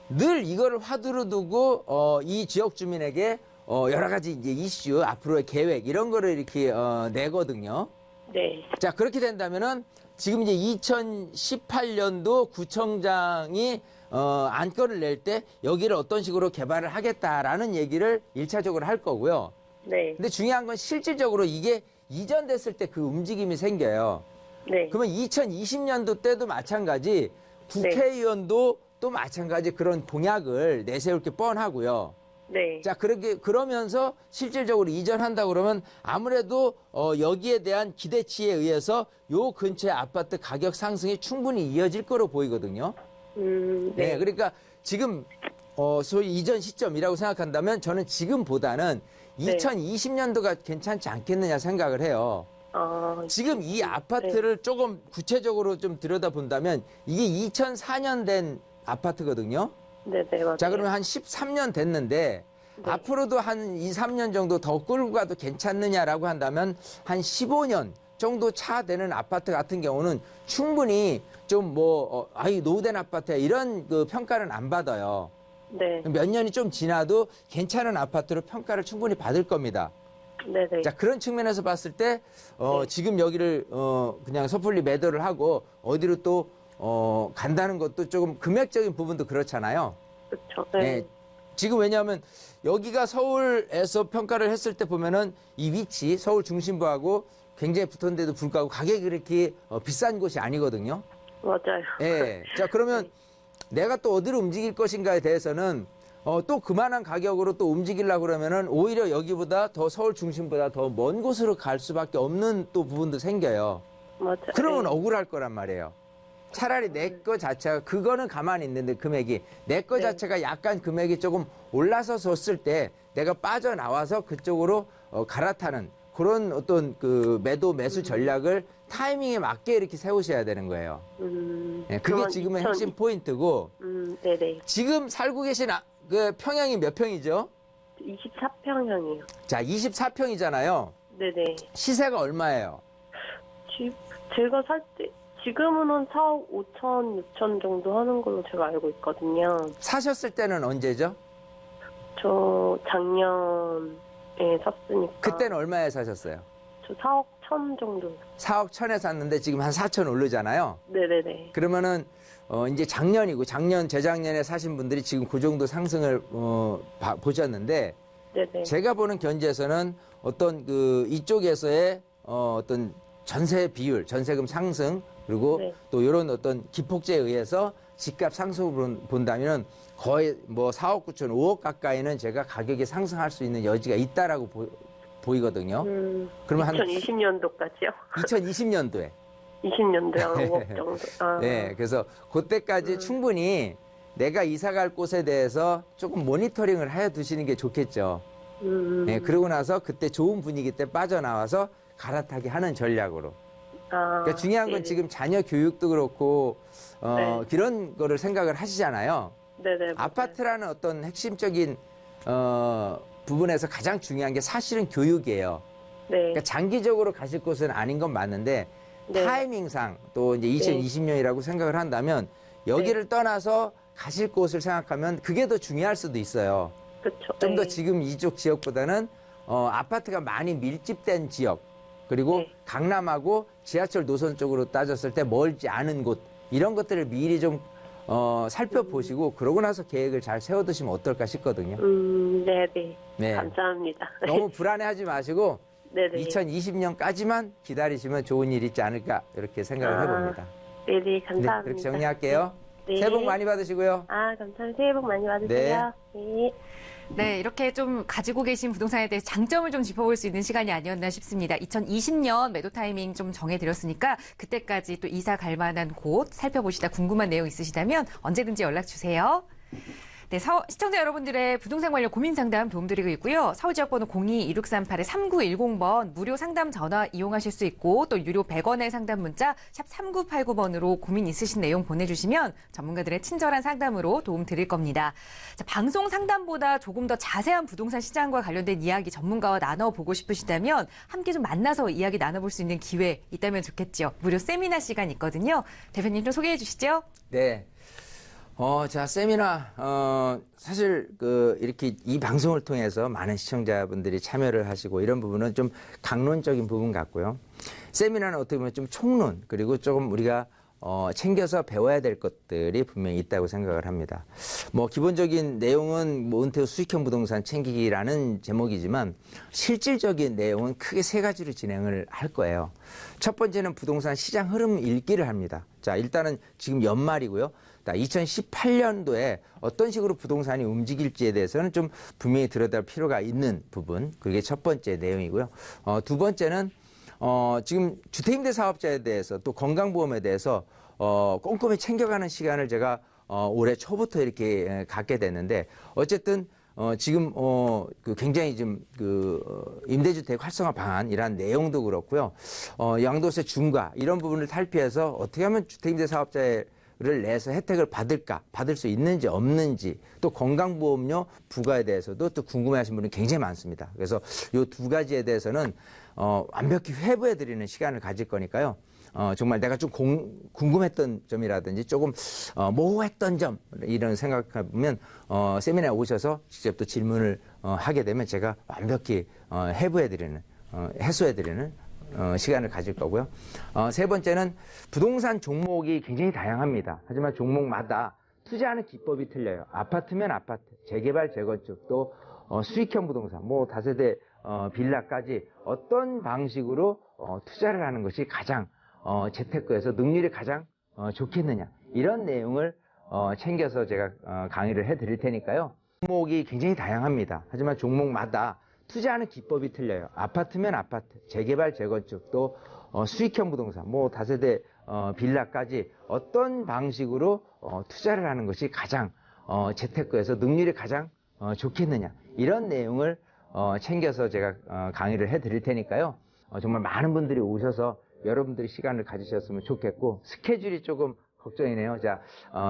Speaker 3: 늘 이거를 화두로 두고 이 지역 주민에게 여러 가지 이제 이슈, 앞으로의 계획 이런 거를 이렇게 내거든요.
Speaker 5: 네.
Speaker 3: 자, 그렇게 된다면은 지금 이제 2018년도 구청장이 안건을 낼 때 여기를 어떤 식으로 개발을 하겠다라는 얘기를 1차적으로 할 거고요.
Speaker 5: 네.
Speaker 3: 근데 중요한 건 실질적으로 이게 이전됐을 때 그 움직임이 생겨요.
Speaker 5: 네.
Speaker 3: 그러면 2020년도 때도 마찬가지 국회의원도 또 마찬가지 그런 공약을 내세울 게 뻔하고요.
Speaker 5: 네.
Speaker 3: 자, 그러면서 실질적으로 이전한다 그러면 아무래도 여기에 대한 기대치에 의해서 요 근처의 아파트 가격 상승이 충분히 이어질 거로 보이거든요.
Speaker 5: 네.
Speaker 3: 네, 그러니까 지금 소위 이전 시점이라고 생각한다면 저는 지금보다는
Speaker 5: 네.
Speaker 3: 2020년도가 괜찮지 않겠느냐 생각을 해요. 지금 이 아파트를 조금 구체적으로 좀 들여다본다면 이게 2004년 된 아파트거든요.
Speaker 5: 네네. 맞아요.
Speaker 3: 자, 그러면 한 13년 됐는데
Speaker 5: 네.
Speaker 3: 앞으로도 한 2, 3년 정도 더 끌고 가도 괜찮느냐라고 한다면 한 15년 정도 차 되는 아파트 같은 경우는 충분히 좀 노후된 아파트야 이런 그 평가는 안 받아요.
Speaker 5: 네.
Speaker 3: 몇 년이 좀 지나도 괜찮은 아파트로 평가를 충분히 받을 겁니다.
Speaker 5: 네네.
Speaker 3: 자, 그런 측면에서 봤을 때 지금 여기를 그냥 섣불리 매도를 하고 어디로 또 간다는 것도 조금 금액적인 부분도 그렇잖아요.
Speaker 5: 그렇죠.
Speaker 3: 네.
Speaker 5: 네.
Speaker 3: 지금 왜냐하면 여기가 서울에서 평가를 했을 때 보면은 이 위치 서울 중심부하고 굉장히 붙었는데도 불구하고 가격이 그렇게 비싼 곳이 아니거든요.
Speaker 5: 맞아요.
Speaker 3: 예. 자, 그러면 내가 또 어디로 움직일 것인가에 대해서는 또 그만한 가격으로 또 움직이려고 그러면은 오히려 여기보다 더 서울 중심보다 더 먼 곳으로 갈 수밖에 없는 또 부분도 생겨요.
Speaker 5: 맞아요.
Speaker 3: 그러면
Speaker 5: 네.
Speaker 3: 억울할 거란 말이에요. 차라리 내 거 자체가 그거는 가만히 있는데 금액이 내 거
Speaker 5: 네.
Speaker 3: 자체가 약간 금액이 조금 올라서 섰을 때 내가 빠져나와서 그쪽으로 갈아타는 그런 어떤 그 매수 전략을 타이밍에 맞게 이렇게 세우셔야 되는 거예요. 네, 그게
Speaker 5: 그건
Speaker 3: 지금의
Speaker 5: 2000
Speaker 3: 핵심 포인트고
Speaker 5: 네네.
Speaker 3: 지금 살고 계신 그 평양이 몇 평이죠?
Speaker 5: 24평형이요.
Speaker 3: 자, 24평이잖아요.
Speaker 5: 네네.
Speaker 3: 시세가 얼마예요?
Speaker 5: 제가 살 때, 지금은 한 4억 5천, 6천 정도 하는 걸로 제가 알고 있거든요.
Speaker 3: 사셨을 때는 언제죠?
Speaker 5: 저 작년에 샀으니까.
Speaker 3: 그때는 얼마에 사셨어요?
Speaker 5: 저 4억 1천 정도.
Speaker 3: 4억 1천에 샀는데 지금 한 4천 오르잖아요.
Speaker 5: 네네네.
Speaker 3: 그러면은 이제 작년이고 재작년에 사신 분들이 지금 그 정도 상승을 보셨는데
Speaker 5: 네네.
Speaker 3: 제가 보는 견지에서는 어떤 그 이쪽에서의 어떤 전세 비율, 전세금 상승 그리고
Speaker 5: 네.
Speaker 3: 또 이런 어떤 기폭제에 의해서 집값 상승을 본다면 거의 뭐 4억 9천, 5억 가까이는 제가 가격이 상승할 수 있는 여지가 있다라고 보이거든요. 그러면 한
Speaker 5: 2020년도까지요?
Speaker 3: 2020년도에.
Speaker 5: 20년도에 한 5억 정도.
Speaker 3: 네, 그래서 그때까지 충분히 내가 이사 갈 곳에 대해서 조금 모니터링을 해 두시는 게 좋겠죠. 네, 그러고 나서 그때 좋은 분위기 때 빠져나와서 갈아타기 하는 전략으로. 그러니까 중요한 건
Speaker 5: 네네.
Speaker 3: 지금 자녀 교육도 그렇고
Speaker 5: 네.
Speaker 3: 그런 거를 생각을 하시잖아요.
Speaker 5: 네네. 맞아요.
Speaker 3: 아파트라는 어떤 핵심적인 부분에서 가장 중요한 게 사실은 교육이에요.
Speaker 5: 네.
Speaker 3: 그러니까 장기적으로 가실 곳은 아닌 건 맞는데
Speaker 5: 네.
Speaker 3: 타이밍상 또 이제 2020년이라고 생각을 한다면 여기를 떠나서 가실 곳을 생각하면 그게 더 중요할 수도 있어요.
Speaker 5: 그렇죠.
Speaker 3: 좀 더 지금 이쪽 지역보다는 아파트가 많이 밀집된 지역 그리고
Speaker 5: 네.
Speaker 3: 강남하고 지하철 노선 쪽으로 따졌을 때 멀지 않은 곳 이런 것들을 미리 좀 살펴보시고 그러고 나서 계획을 잘 세워두시면 어떨까 싶거든요.
Speaker 5: 네네.
Speaker 3: 네.
Speaker 5: 감사합니다.
Speaker 3: 너무 불안해하지 마시고
Speaker 5: 네네.
Speaker 3: 2020년까지만 기다리시면 좋은 일이 있지 않을까 이렇게 생각을 해봅니다.
Speaker 5: 네네.
Speaker 3: 네,
Speaker 5: 감사합니다.
Speaker 3: 그렇게 정리할게요.
Speaker 5: 네.
Speaker 3: 새해 복 많이 받으시고요.
Speaker 5: 감사합니다. 새해 복 많이 받으세요. 네.
Speaker 1: 네, 이렇게 좀 가지고 계신 부동산에 대해서 장점을 좀 짚어볼 수 있는 시간이 아니었나 싶습니다. 2020년 매도 타이밍 좀 정해드렸으니까 그때까지 또 이사 갈 만한 곳 살펴보시다 궁금한 내용 있으시다면 언제든지 연락 주세요. 네, 시청자 여러분들의 부동산 관련 고민 상담 도움드리고 있고요. 서울지역번호 02-2638-3910번 무료 상담 전화 이용하실 수 있고 또 유료 100원의 상담 문자 샵 3989번으로 고민 있으신 내용 보내주시면 전문가들의 친절한 상담으로 도움 드릴 겁니다. 자, 방송 상담보다 조금 더 자세한 부동산 시장과 관련된 이야기 전문가와 나눠보고 싶으시다면 함께 좀 만나서 이야기 나눠볼 수 있는 기회 있다면 좋겠죠. 무료 세미나 시간 있거든요. 대표님 좀 소개해 주시죠.
Speaker 3: 네. 자, 세미나, 사실, 이렇게 이 방송을 통해서 많은 시청자분들이 참여를 하시고 이런 부분은 좀 강론적인 부분 같고요. 세미나는 어떻게 보면 좀 총론, 그리고 조금 우리가, 챙겨서 배워야 될 것들이 분명히 있다고 생각을 합니다. 뭐, 기본적인 내용은 뭐 은퇴 후 수익형 부동산 챙기기라는 제목이지만 실질적인 내용은 크게 세 가지로 진행을 할 거예요. 첫 번째는 부동산 시장 흐름 읽기를 합니다. 자, 일단은 지금 연말이고요. 2018년도에 어떤 식으로 부동산이 움직일지에 대해서는 좀 분명히 들여다볼 필요가 있는 부분. 그게 첫 번째 내용이고요. 두 번째는 지금 주택임대 사업자에 대해서 또 건강보험에 대해서 꼼꼼히 챙겨가는 시간을 제가 올해 초부터 이렇게 갖게 됐는데 어쨌든 지금 굉장히 좀 임대주택 활성화 방안이란 내용도 그렇고요. 양도세 중과 이런 부분을 탈피해서 어떻게 하면 주택임대 사업자의 를 내서 혜택을 받을 수 있는지 없는지 또 건강보험료 부과에 대해서도 또 궁금해하시는 분이 굉장히 많습니다. 그래서 이 두 가지에 대해서는 완벽히 회부해드리는 시간을 가질 거니까요. 정말 내가 좀 궁금했던 점이라든지 조금 모호했던 점 이런 생각해보면 세미나에 오셔서 직접 또 질문을 하게 되면 제가 완벽히 해소해드리는 시간을 가질 거고요. 세 번째는 부동산 종목이 굉장히 다양합니다. 하지만 종목마다 투자하는 기법이 틀려요. 아파트면 아파트, 재개발, 재건축, 또 수익형 부동산, 뭐 다세대 빌라까지 어떤 방식으로 투자를 하는 것이 가장 재테크에서 능률이 가장 좋겠느냐 이런 내용을 챙겨서 제가 강의를 해드릴 테니까요. 종목이 굉장히 다양합니다. 하지만 종목마다 투자하는 기법이 틀려요. 아파트면 아파트, 재개발, 재건축, 또 수익형 부동산, 뭐 다세대 빌라까지 어떤 방식으로 투자를 하는 것이 가장 재테크에서 능률이 가장 좋겠느냐 이런 내용을 챙겨서 제가 강의를 해드릴 테니까요. 정말 많은 분들이 오셔서 여러분들이 시간을 가지셨으면 좋겠고 스케줄이 조금 걱정이네요. 자,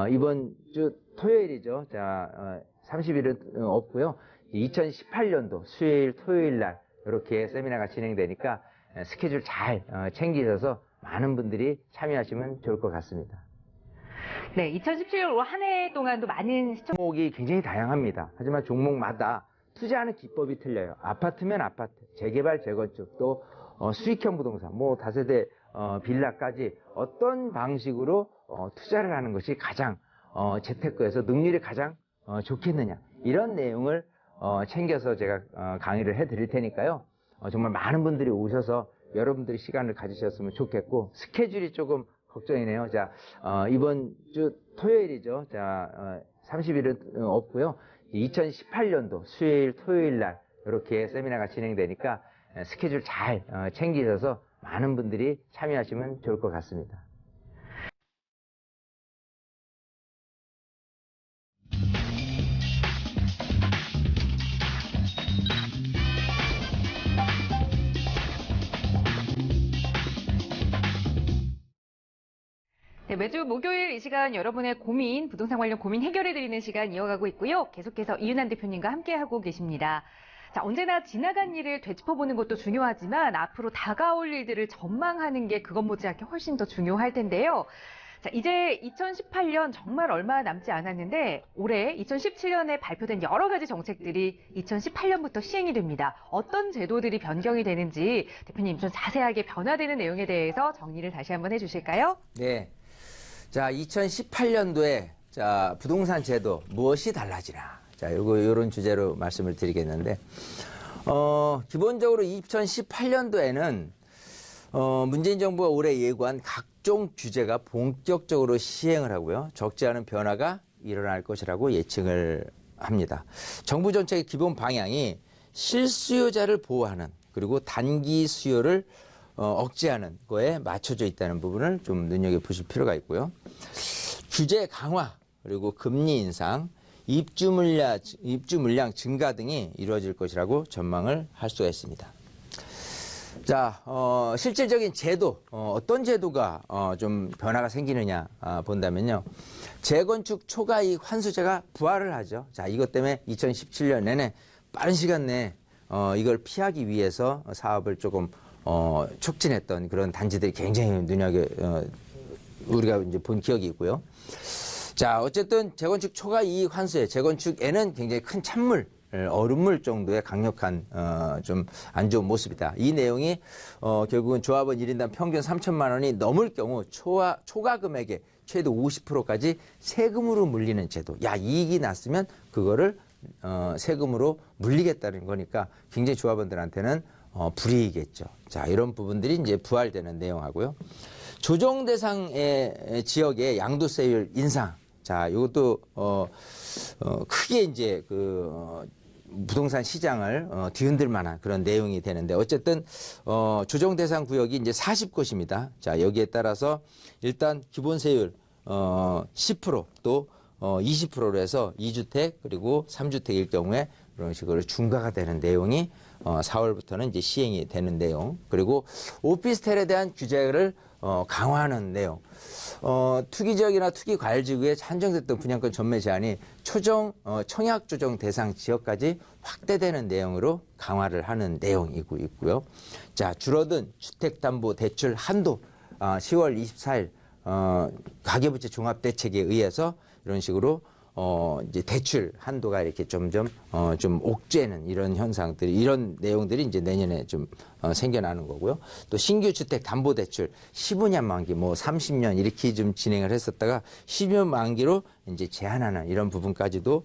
Speaker 3: 이번 주 토요일이죠. 자, 30일은 없고요. 2018년도 수요일, 토요일 날 이렇게 세미나가 진행되니까 스케줄 잘 챙기셔서 많은 분들이 참여하시면 좋을 것 같습니다.
Speaker 1: 네, 2017년 올 한 해 동안도 많은
Speaker 3: 종목이 굉장히 다양합니다. 하지만 종목마다 투자하는 기법이 틀려요. 아파트면 아파트, 재개발, 재건축, 또 수익형 부동산, 뭐 다세대 빌라까지 어떤 방식으로 투자를 하는 것이 가장 재테크에서 능률이 가장 좋겠느냐 이런 내용을 챙겨서 제가 강의를 해드릴 테니까요. 정말 많은 분들이 오셔서 여러분들이 시간을 가지셨으면 좋겠고 스케줄이 조금 걱정이네요. 자, 이번 주 토요일이죠. 자, 30일은 없고요. 2018년도 수요일, 토요일 날 이렇게 세미나가 진행되니까 스케줄 잘 챙기셔서 많은 분들이 참여하시면 좋을 것 같습니다.
Speaker 1: 네, 매주 목요일 이 시간 여러분의 고민, 부동산 관련 고민 해결해드리는 시간 이어가고 있고요. 계속해서 이윤환 대표님과 함께하고 계십니다. 자, 언제나 지나간 일을 되짚어보는 것도 중요하지만 앞으로 다가올 일들을 전망하는 게 그것 못지않게 훨씬 더 중요할 텐데요. 자, 이제 2018년 정말 얼마 남지 않았는데 올해 2017년에 발표된 여러 가지 정책들이 2018년부터 시행이 됩니다. 어떤 제도들이 변경이 되는지 대표님 좀 자세하게 변화되는 내용에 대해서 정리를 다시 한번 해주실까요?
Speaker 3: 네. 자, 2018년도에 자, 부동산 제도 무엇이 달라지나. 자, 요런 주제로 말씀을 드리겠는데, 기본적으로 2018년도에는, 문재인 정부가 올해 예고한 각종 규제가 본격적으로 시행을 하고요. 적지 않은 변화가 일어날 것이라고 예측을 합니다. 정부 정책의 기본 방향이 실수요자를 보호하는 그리고 단기 수요를 억제하는 거에 맞춰져 있다는 부분을 좀 눈여겨보실 필요가 있고요. 규제 강화 그리고 금리 인상, 입주 물량 증가 등이 이루어질 것이라고 전망을 할 수가 있습니다. 자, 실질적인 제도, 어떤 제도가 좀 변화가 생기느냐 본다면요. 재건축 초과이익 환수제가 부활을 하죠. 자, 이것 때문에 2017년 내내 빠른 시간 내에 이걸 피하기 위해서 사업을 조금 촉진했던 그런 단지들이 굉장히 우리가 이제 본 기억이 있고요. 자, 어쨌든 재건축 초과이익 환수에 재건축에는 굉장히 큰 찬물, 얼음물 정도의 강력한 좀 안 좋은 모습이다. 이 내용이 결국은 조합원 1인당 평균 3천만 원이 넘을 경우 초과 금액의 최대 50%까지 세금으로 물리는 제도. 야, 이익이 났으면 그거를 세금으로 물리겠다는 거니까 굉장히 조합원들한테는 불이익이겠죠. 자, 이런 부분들이 이제 부활되는 내용하고요. 조정 대상의 지역의 양도세율 인상. 자, 이것도 크게 이제 부동산 시장을 뒤흔들 만한 그런 내용이 되는데 어쨌든 조정 대상 구역이 이제 40곳입니다. 자, 여기에 따라서 일단 기본세율 10% 또 20%로 해서 2주택 그리고 3주택일 경우에 그런 식으로 중과가 되는 내용이 4월부터는 이제 시행이 되는 내용. 그리고 오피스텔에 대한 규제를 강화하는 내용. 투기지역이나 투기과열지구에 한정됐던 분양권 전매 제한이 청약 조정 대상 지역까지 확대되는 내용으로 강화를 하는 내용이고 있고요. 자, 줄어든 주택담보대출 한도 10월 24일 가계부채 종합대책에 의해서 이런 식으로 이제 대출 한도가 이렇게 점점 좀 옥죄는 이런 현상들이 이런 내용들이 이제 내년에 좀 생겨나는 거고요. 또 신규 주택 담보 대출 15년 만기 뭐 30년 이렇게 좀 진행을 했었다가 10년 만기로 이제 제한하는 이런 부분까지도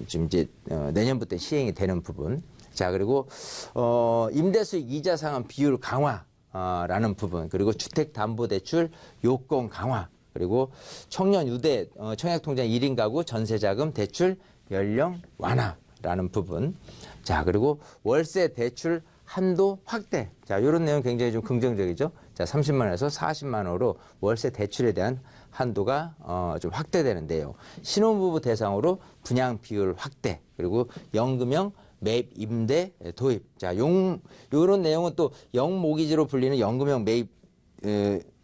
Speaker 3: 좀 이제 내년부터 시행이 되는 부분. 자, 그리고 임대수익 이자 상환 비율 강화라는 부분. 그리고 주택 담보 대출 요건 강화. 그리고 청년 유대 청약통장 1인 가구 전세자금 대출 연령 완화라는 부분. 자, 그리고 월세 대출 한도 확대. 자, 이런 내용 굉장히 좀 긍정적이죠. 자, 30만 원에서 40만 원으로 월세 대출에 대한 한도가 좀 확대되는 내용. 신혼부부 대상으로 분양 비율 확대. 그리고 연금형 매입 임대 도입. 자, 요런 내용은 또 영모기지로 불리는 연금형 매입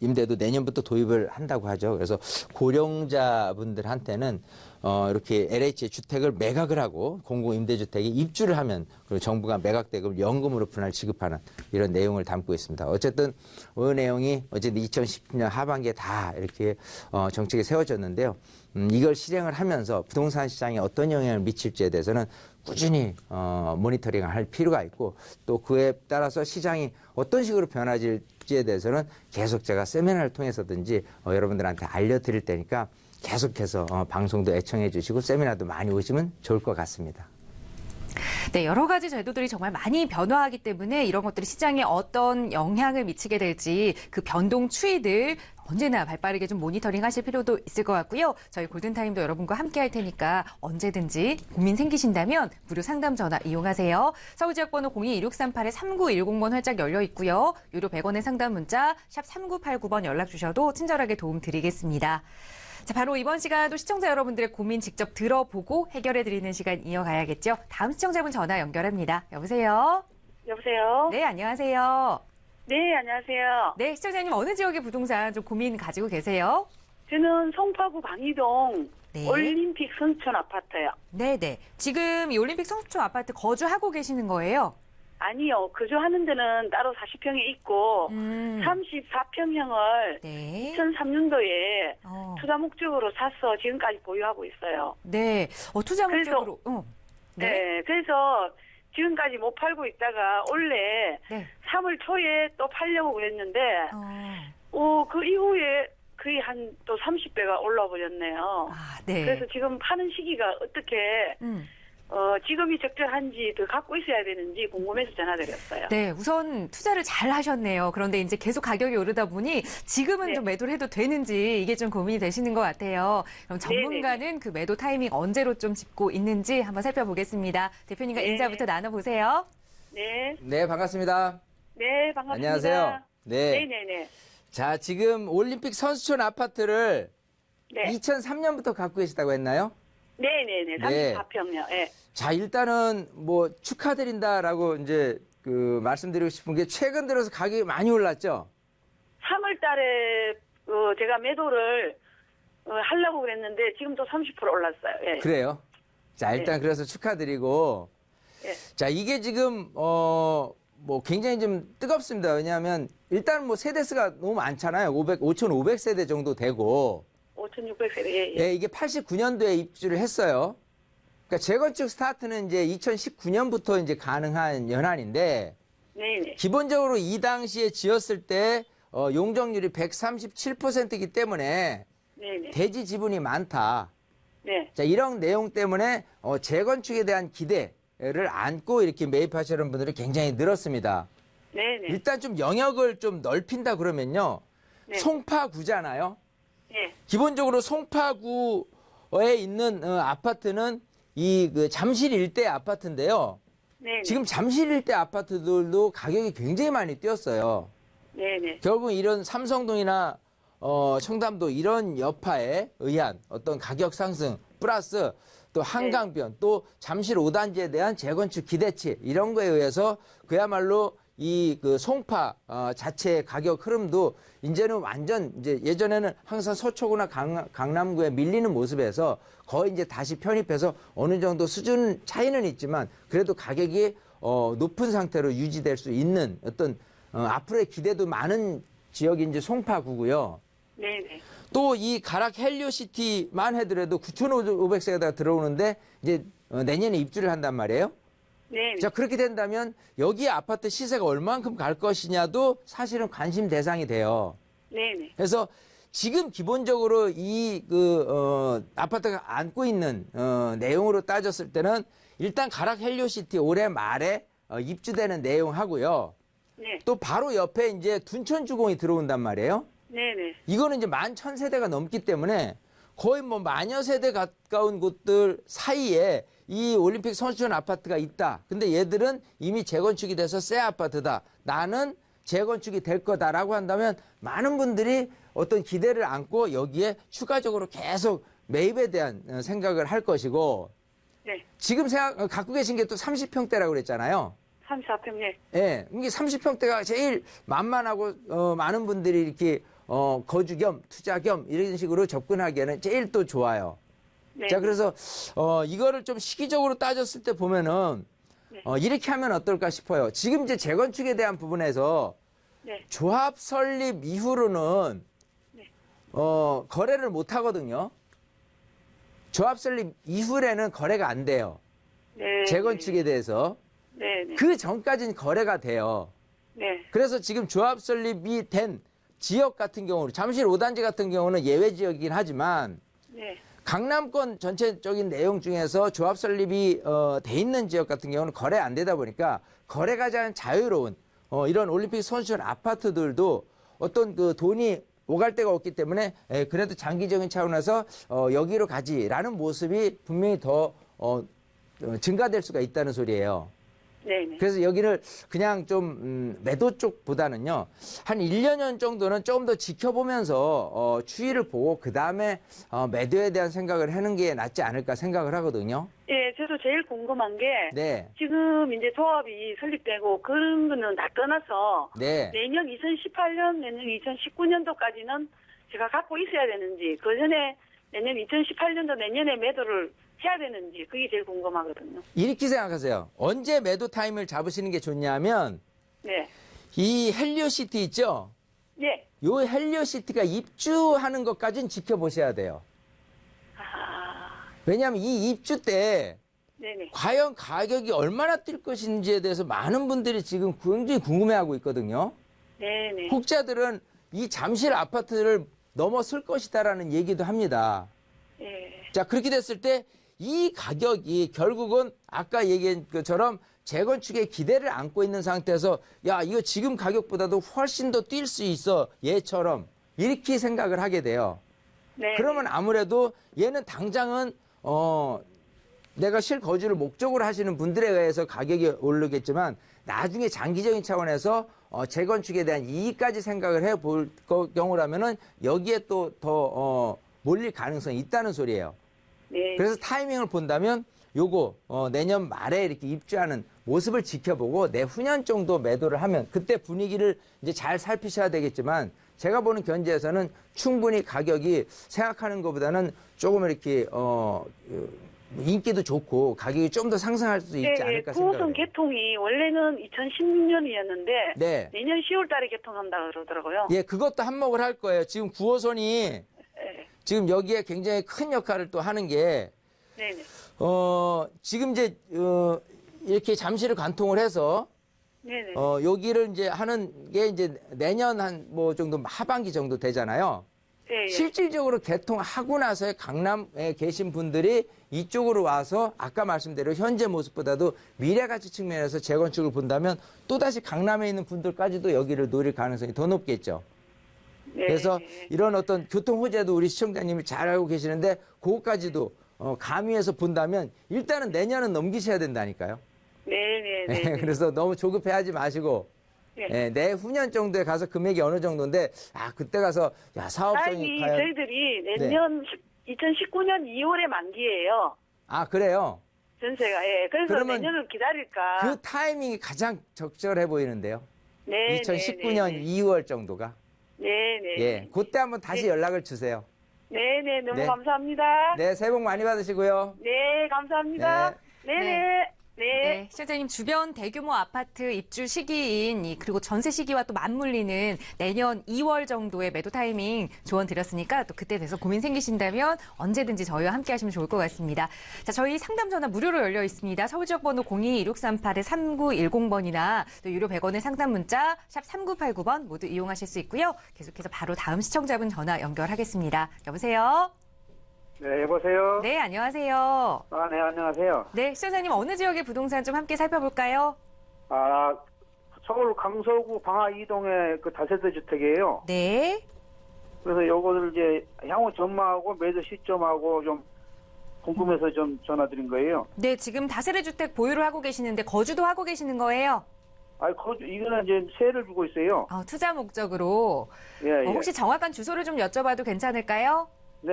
Speaker 3: 임대도 내년부터 도입을 한다고 하죠. 그래서 고령자분들한테는 이렇게 LH의 주택을 매각을 하고 공공임대주택에 입주를 하면 그리고 정부가 매각대금을 연금으로 분할 지급하는 이런 내용을 담고 있습니다. 어쨌든 이 내용이 어쨌든 2010년 하반기에 다 이렇게 정책이 세워졌는데요. 이걸 실행을 하면서 부동산 시장에 어떤 영향을 미칠지에 대해서는 꾸준히 모니터링을 할 필요가 있고 또 그에 따라서 시장이 어떤 식으로 변화질지에 대해서는 계속 제가 세미나를 통해서든지 여러분들한테 알려드릴 테니까 계속해서 방송도 애청해 주시고 세미나도 많이 오시면 좋을 것 같습니다.
Speaker 1: 네, 여러 가지 제도들이 정말 많이 변화하기 때문에 이런 것들이 시장에 어떤 영향을 미치게 될지 그 변동 추이들 언제나 발빠르게 좀 모니터링 하실 필요도 있을 것 같고요. 저희 골든타임도 여러분과 함께 할 테니까 언제든지 고민 생기신다면 무료 상담 전화 이용하세요. 서울지역번호 02-2638-3910번 활짝 열려 있고요. 유료 100원의 상담 문자 샵 3989번 연락 주셔도 친절하게 도움 드리겠습니다. 자, 바로 이번 시간도 시청자 여러분들의 고민 직접 들어보고 해결해드리는 시간 이어가야겠죠. 다음 시청자분 전화 연결합니다. 여보세요?
Speaker 6: 여보세요?
Speaker 1: 네, 안녕하세요.
Speaker 6: 네, 안녕하세요.
Speaker 1: 네, 시청자님 어느 지역의 부동산 좀 고민 가지고 계세요?
Speaker 6: 저는 송파구 방이동
Speaker 1: 네.
Speaker 6: 올림픽 선촌 아파트요.
Speaker 1: 네네. 지금 이 올림픽 성촌 아파트 거주하고 계시는 거예요?
Speaker 6: 아니요, 거주하는 데는 따로 40평에 있고 34평형을
Speaker 1: 네.
Speaker 6: 2003년도에
Speaker 1: 투자
Speaker 6: 목적으로 사서 지금까지 보유하고 있어요.
Speaker 1: 네. 투자
Speaker 6: 그래서-
Speaker 1: 목적으로.
Speaker 6: 네. 그래서 지금까지 못 팔고 있다가 올해
Speaker 1: 네.
Speaker 6: 3월 초에 또 팔려고 그랬는데
Speaker 1: 어.
Speaker 6: 그 이후에 거의 한 또 30배가 올라 버렸네요.
Speaker 1: 아, 네.
Speaker 6: 그래서 지금 파는 시기가 어떻게 지금이 적절한지 더 갖고 있어야 되는지 궁금해서 전화드렸어요.
Speaker 2: 네, 우선 투자를 잘 하셨네요. 그런데 이제 계속 가격이 오르다 보니 지금은
Speaker 6: 네.
Speaker 2: 좀 매도를 해도 되는지 이게 좀 고민이 되시는 것 같아요. 그럼 전문가는 그 매도 타이밍 언제로 좀 짚고 있는지 한번 살펴보겠습니다. 대표님과
Speaker 6: 네.
Speaker 2: 인사부터 나눠보세요.
Speaker 6: 네,
Speaker 3: 네, 반갑습니다.
Speaker 6: 네, 반갑습니다.
Speaker 3: 안녕하세요. 네.
Speaker 6: 네네네.
Speaker 3: 자, 지금 올림픽 선수촌 아파트를
Speaker 6: 네.
Speaker 3: 2003년부터 갖고 계시다고 했나요?
Speaker 6: 네네네.
Speaker 3: 네.
Speaker 6: 34평요. 예.
Speaker 3: 자, 일단은 뭐 축하드린다라고 이제 그 말씀드리고 싶은 게 최근 들어서 가격이 많이 올랐죠?
Speaker 6: 3월 달에 제가 매도를 하려고 그랬는데 지금도 30% 올랐어요. 예.
Speaker 3: 그래요. 자, 일단 그래서 축하드리고.
Speaker 6: 예.
Speaker 3: 자, 이게 지금, 뭐 굉장히 좀 뜨겁습니다. 왜냐하면 일단 뭐 세대수가 너무 많잖아요. 5,500세대 정도 되고.
Speaker 6: 5,600세대. 예, 예.
Speaker 3: 예, 이게 89년도에 입주를 했어요. 그러니까 재건축 스타트는 이제 2019년부터 이제 가능한 연한인데,
Speaker 6: 네네.
Speaker 3: 기본적으로 이 당시에 지었을 때, 용적률이 137%이기 때문에
Speaker 6: 네네.
Speaker 3: 대지 지분이 많다.
Speaker 6: 네.
Speaker 3: 자, 이런 내용 때문에 재건축에 대한 기대를 안고 이렇게 매입하시는 분들이 굉장히 늘었습니다.
Speaker 6: 네네.
Speaker 3: 일단 좀 영역을 좀 넓힌다 그러면요.
Speaker 6: 네.
Speaker 3: 송파구잖아요.
Speaker 6: 예.
Speaker 3: 기본적으로 송파구에 있는 아파트는 이 그 잠실 일대 아파트인데요.
Speaker 6: 네네.
Speaker 3: 지금 잠실 일대 아파트들도 가격이 굉장히 많이 뛰었어요.
Speaker 6: 네네.
Speaker 3: 결국 이런 삼성동이나 청담도 이런 여파에 의한 어떤 가격 상승 플러스 또 한강변 또 잠실 5단지에 대한 재건축 기대치 이런 거에 의해서 그야말로 이 그 송파 자체의 가격 흐름도 이제는 완전 이제 예전에는 항상 서초구나 강남구에 밀리는 모습에서 거의 이제 다시 편입해서 어느 정도 수준 차이는 있지만 그래도 가격이 높은 상태로 유지될 수 있는 어떤 앞으로의 기대도 많은 지역이 이제 송파구고요.
Speaker 6: 네네.
Speaker 3: 또 이 가락 헬리오시티만 해더라도 9,500세가 들어오는데 이제 내년에 입주를 한단 말이에요.
Speaker 6: 네네.
Speaker 3: 자, 그렇게 된다면 여기 아파트 시세가 얼만큼 갈 것이냐도 사실은 관심 대상이 돼요.
Speaker 6: 네네.
Speaker 3: 그래서 지금 기본적으로 이 아파트가 안고 있는 내용으로 따졌을 때는 일단 가락 헬리오시티 올해 말에 입주되는 내용하고요.
Speaker 6: 네.
Speaker 3: 또 바로 옆에 이제 둔천주공이 들어온단 말이에요.
Speaker 6: 네네.
Speaker 3: 이거는 이제 11,000세대가 넘기 때문에 거의 뭐 만여 세대 가까운 곳들 사이에 이 올림픽 선수촌 아파트가 있다. 근데 얘들은 이미 재건축이 돼서 새 아파트다. 나는 재건축이 될 거다라고 한다면 많은 분들이 어떤 기대를 안고 여기에 추가적으로 계속 매입에 대한 생각을 할 것이고
Speaker 6: 네.
Speaker 3: 지금 갖고 계신 게 또 30평대라고 그랬잖아요.
Speaker 6: 34평. 네.
Speaker 3: 예, 이게 30평대가 제일 만만하고 많은 분들이 이렇게 거주 겸 투자 겸 이런 식으로 접근하기에는 제일 또 좋아요.
Speaker 6: 네.
Speaker 3: 자, 그래서 이거를 좀 시기적으로 따졌을 때 보면은
Speaker 6: 네.
Speaker 3: 이렇게 하면 어떨까 싶어요. 지금 이제 재건축에 대한 부분에서
Speaker 6: 네.
Speaker 3: 조합 설립 이후로는
Speaker 6: 네.
Speaker 3: 거래를 못 하거든요. 조합 설립 이후에는 거래가 안 돼요.
Speaker 6: 네.
Speaker 3: 재건축에 대해서.
Speaker 6: 네네.
Speaker 3: 그 전까지는 거래가 돼요.
Speaker 6: 네.
Speaker 3: 그래서 지금 조합 설립이 된 지역 같은 경우는 잠실 5단지 같은 경우는 예외 지역이긴 하지만
Speaker 6: 네.
Speaker 3: 강남권 전체적인 내용 중에서 조합 설립이 돼 있는 지역 같은 경우는 거래 안 되다 보니까 거래가 잘 자유로운 이런 올림픽 선수촌 아파트들도 어떤 그 돈이 오갈 데가 없기 때문에 그래도 장기적인 차원에서 여기로 가지라는 모습이 분명히 더 증가될 수가 있다는 소리예요.
Speaker 6: 네네.
Speaker 3: 그래서 여기를 그냥 좀 매도 쪽보다는요 한 1년 정도는 조금 더 지켜보면서 추이를 보고 그 다음에 매도에 대한 생각을 하는 게 낫지 않을까 생각을 하거든요.
Speaker 6: 예, 저도 제일 궁금한 게
Speaker 3: 네,
Speaker 6: 지금 이제 조합이 설립되고 그런 거는 다 떠나서
Speaker 3: 네.
Speaker 6: 내년 2018년, 내년 2019년도까지는 제가 갖고 있어야 되는지 그 전에 내년 2018년도 내년에 매도를 해야 되는지 그게 제일 궁금하거든요.
Speaker 3: 이렇게 생각하세요. 언제 매도 타임을 잡으시는 게 좋냐면
Speaker 6: 네.
Speaker 3: 이 헬리오시티 있죠?
Speaker 6: 네.
Speaker 3: 요 헬리오시티가 입주하는 것까지는 지켜보셔야 돼요.
Speaker 6: 아,
Speaker 3: 왜냐하면 이 입주 때
Speaker 6: 네네.
Speaker 3: 과연 가격이 얼마나 뛸 것인지에 대해서 많은 분들이 지금 굉장히 궁금해하고 있거든요.
Speaker 6: 네네.
Speaker 3: 혹자들은 이 잠실 아파트를 넘어설 것이다라는 얘기도 합니다.
Speaker 6: 예.
Speaker 3: 자, 그렇게 됐을 때 이 가격이 결국은 아까 얘기한 것처럼 재건축에 기대를 안고 있는 상태에서 야, 이거 지금 가격보다도 훨씬 더 뛸 수 있어. 얘처럼. 이렇게 생각을 하게 돼요.
Speaker 6: 네.
Speaker 3: 그러면 아무래도 얘는 당장은 내가 실거주를 목적으로 하시는 분들에 의해서 가격이 오르겠지만 나중에 장기적인 차원에서 재건축에 대한 이익까지 생각을 해볼 경우라면은 여기에 또 더 몰릴 가능성이 있다는 소리예요.
Speaker 6: 네.
Speaker 3: 그래서 타이밍을 본다면 요거 내년 말에 이렇게 입주하는 모습을 지켜보고 내후년 정도 매도를 하면 그때 분위기를 이제 잘 살피셔야 되겠지만 제가 보는 견지에서는 충분히 가격이 생각하는 것보다는 조금 이렇게 인기도 좋고 가격이 좀 더 상승할 수 있지 않을까
Speaker 6: 9호선
Speaker 3: 생각해요.
Speaker 6: 개통이 원래는 2016년이었는데
Speaker 3: 네.
Speaker 6: 내년 10월 달에 개통한다 그러더라고요.
Speaker 3: 예, 그것도 한몫을 할 거예요. 지금 9호선이
Speaker 6: 네.
Speaker 3: 지금 여기에 굉장히 큰 역할을 또 하는 게
Speaker 6: 네네.
Speaker 3: 지금 이제 이렇게 잠실을 관통을 해서
Speaker 6: 네네.
Speaker 3: 여기를 이제 하는 게 이제 내년 한 뭐 정도 하반기 정도 되잖아요.
Speaker 6: 예, 예.
Speaker 3: 실질적으로 개통하고 나서의 강남에 계신 분들이 이쪽으로 와서 아까 말씀대로 현재 모습보다도 미래 가치 측면에서 재건축을 본다면 또다시 강남에 있는 분들까지도 여기를 노릴 가능성이 더 높겠죠.
Speaker 6: 네.
Speaker 3: 그래서 이런 어떤 교통 호재도 우리 시청자님이 잘 알고 계시는데 그것까지도 가미해서 본다면 일단은 내년은 넘기셔야 된다니까요.
Speaker 6: 네네네.
Speaker 3: 그래서 너무 조급해하지 마시고
Speaker 6: 네.
Speaker 3: 내후년 정도에 가서 금액이 어느 정도인데 그때 가서 야 사업성이
Speaker 6: 다행히
Speaker 3: 과연
Speaker 6: 저희들이 내년 2019년 2월에 만기예요.
Speaker 3: 그래요.
Speaker 6: 전세가. 예. 그래서
Speaker 3: 그러면
Speaker 6: 내년을 기다릴까.
Speaker 3: 그 타이밍이 가장 적절해 보이는데요.
Speaker 6: 네.
Speaker 3: 2019년 2월 정도가.
Speaker 6: 네네.
Speaker 3: 예, 그때 한번 다시 연락을 주세요.
Speaker 6: 네네. 너무
Speaker 3: 네.
Speaker 6: 감사합니다.
Speaker 3: 네, 새해 복 많이 받으시고요.
Speaker 6: 네. 감사합니다. 네네. 네.
Speaker 2: 네, 시장님 주변 대규모 아파트 입주 시기인 그리고 전세 시기와 또 맞물리는 내년 2월 정도의 매도 타이밍 조언 드렸으니까 또 그때 돼서 고민 생기신다면 언제든지 저희와 함께 하시면 좋을 것 같습니다. 자, 저희 상담 전화 무료로 열려 있습니다. 서울 지역 번호 02-2638-3910번이나 또 유료 100원의 상담 문자 샵 3989번 모두 이용하실 수 있고요. 계속해서 바로 다음 시청자분 전화 연결하겠습니다. 여보세요?
Speaker 7: 네, 여보세요?
Speaker 2: 네, 안녕하세요.
Speaker 7: 네, 안녕하세요.
Speaker 2: 네, 시청자님 어느 지역의 부동산 좀 함께 살펴볼까요?
Speaker 7: 서울 강서구 방화 2동의 그 다세대 주택이에요.
Speaker 2: 네.
Speaker 7: 그래서 요거를 이제 향후 전망하고 매도 시점하고 좀 궁금해서 좀 전화드린 거예요.
Speaker 2: 네, 지금 다세대 주택 보유를 하고 계시는데 거주도 하고 계시는 거예요?
Speaker 7: 이거는 이제 세를 주고 있어요.
Speaker 2: 투자 목적으로.
Speaker 7: 예, 예.
Speaker 2: 혹시 정확한 주소를 좀 여쭤봐도 괜찮을까요?
Speaker 7: 네,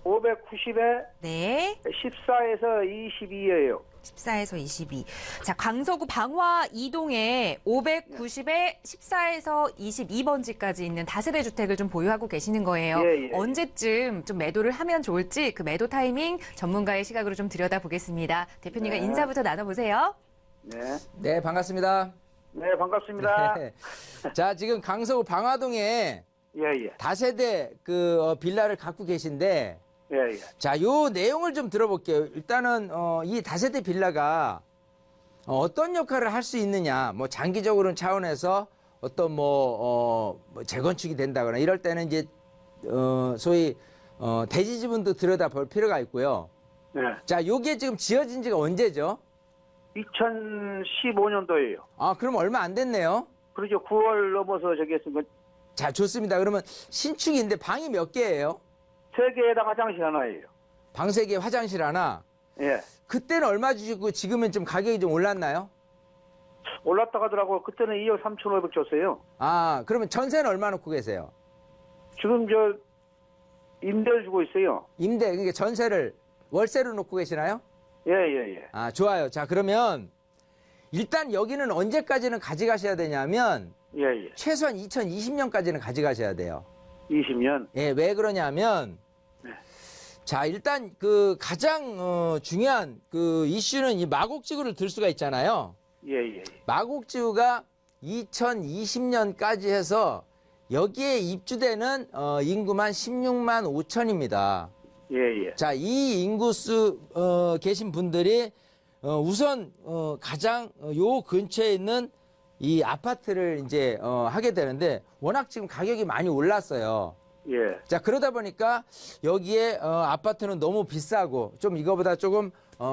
Speaker 7: 590에
Speaker 2: 네.
Speaker 7: 14에서 22예요.
Speaker 2: 14에서 22. 자, 광서구 방화 2동에 590에 14에서 22번지까지 있는 다세대 주택을 좀 보유하고 계시는 거예요.
Speaker 7: 예.
Speaker 2: 언제쯤 좀 매도를 하면 좋을지 그 매도 타이밍 전문가의 시각으로 좀 들여다보겠습니다. 대표님과
Speaker 7: 네.
Speaker 2: 인사부터 나눠보세요.
Speaker 7: 네.
Speaker 3: 네, 반갑습니다.
Speaker 7: 네, 반갑습니다.
Speaker 3: 네. 자, 지금 강서구 방화동에
Speaker 7: 예.
Speaker 3: 다세대 빌라를 갖고 계신데
Speaker 7: 예.
Speaker 3: 자, 요 내용을 좀 들어볼게요. 일단은 이 다세대 빌라가 어떤 역할을 할 수 있느냐, 뭐 장기적으로는 차원에서 어떤 뭐 재건축이 된다거나 이럴 때는 이제 소위 대지 지분도 들여다볼 필요가 있고요.
Speaker 7: 네.
Speaker 3: 자, 요게 지금 지어진 지가 언제죠?
Speaker 7: 2015년도예요.
Speaker 3: 그럼 얼마 안 됐네요.
Speaker 7: 그렇죠. 9월 넘어서 저기 했으니까
Speaker 3: 자, 좋습니다. 그러면 신축인데 방이 몇 개예요?
Speaker 7: 3개에다 화장실 하나예요.
Speaker 3: 방 3개, 화장실 하나.
Speaker 7: 예.
Speaker 3: 그때는 얼마 주시고 지금은 좀 가격이 좀 올랐나요?
Speaker 7: 올랐다 가더라고. 그때는 2억 3,500 줬어요.
Speaker 3: 그러면 전세는 얼마 놓고 계세요?
Speaker 7: 지금 임대를 주고 있어요.
Speaker 3: 임대, 그러니까 전세를 월세로 놓고 계시나요?
Speaker 7: 예.
Speaker 3: 좋아요. 자, 그러면 일단 여기는 언제까지는 가져가셔야 되냐면
Speaker 7: 예.
Speaker 3: 최소한 2020년까지는 가져가셔야 돼요.
Speaker 7: 20년.
Speaker 3: 예, 왜 그러냐면 자, 일단 가장 중요한 이슈는 이 마곡지구를 들 수가 있잖아요.
Speaker 7: 예.
Speaker 3: 마곡지구가 2020년까지 해서 여기에 입주되는 인구만 16만 5천입니다.
Speaker 7: 예.
Speaker 3: 자, 이 인구수 계신 분들이 우선 가장 요 근처에 있는 이 아파트를 이제 하게 되는데 워낙 지금 가격이 많이 올랐어요.
Speaker 7: 예.
Speaker 3: 자, 그러다 보니까 여기에 아파트는 너무 비싸고 좀 이거보다 조금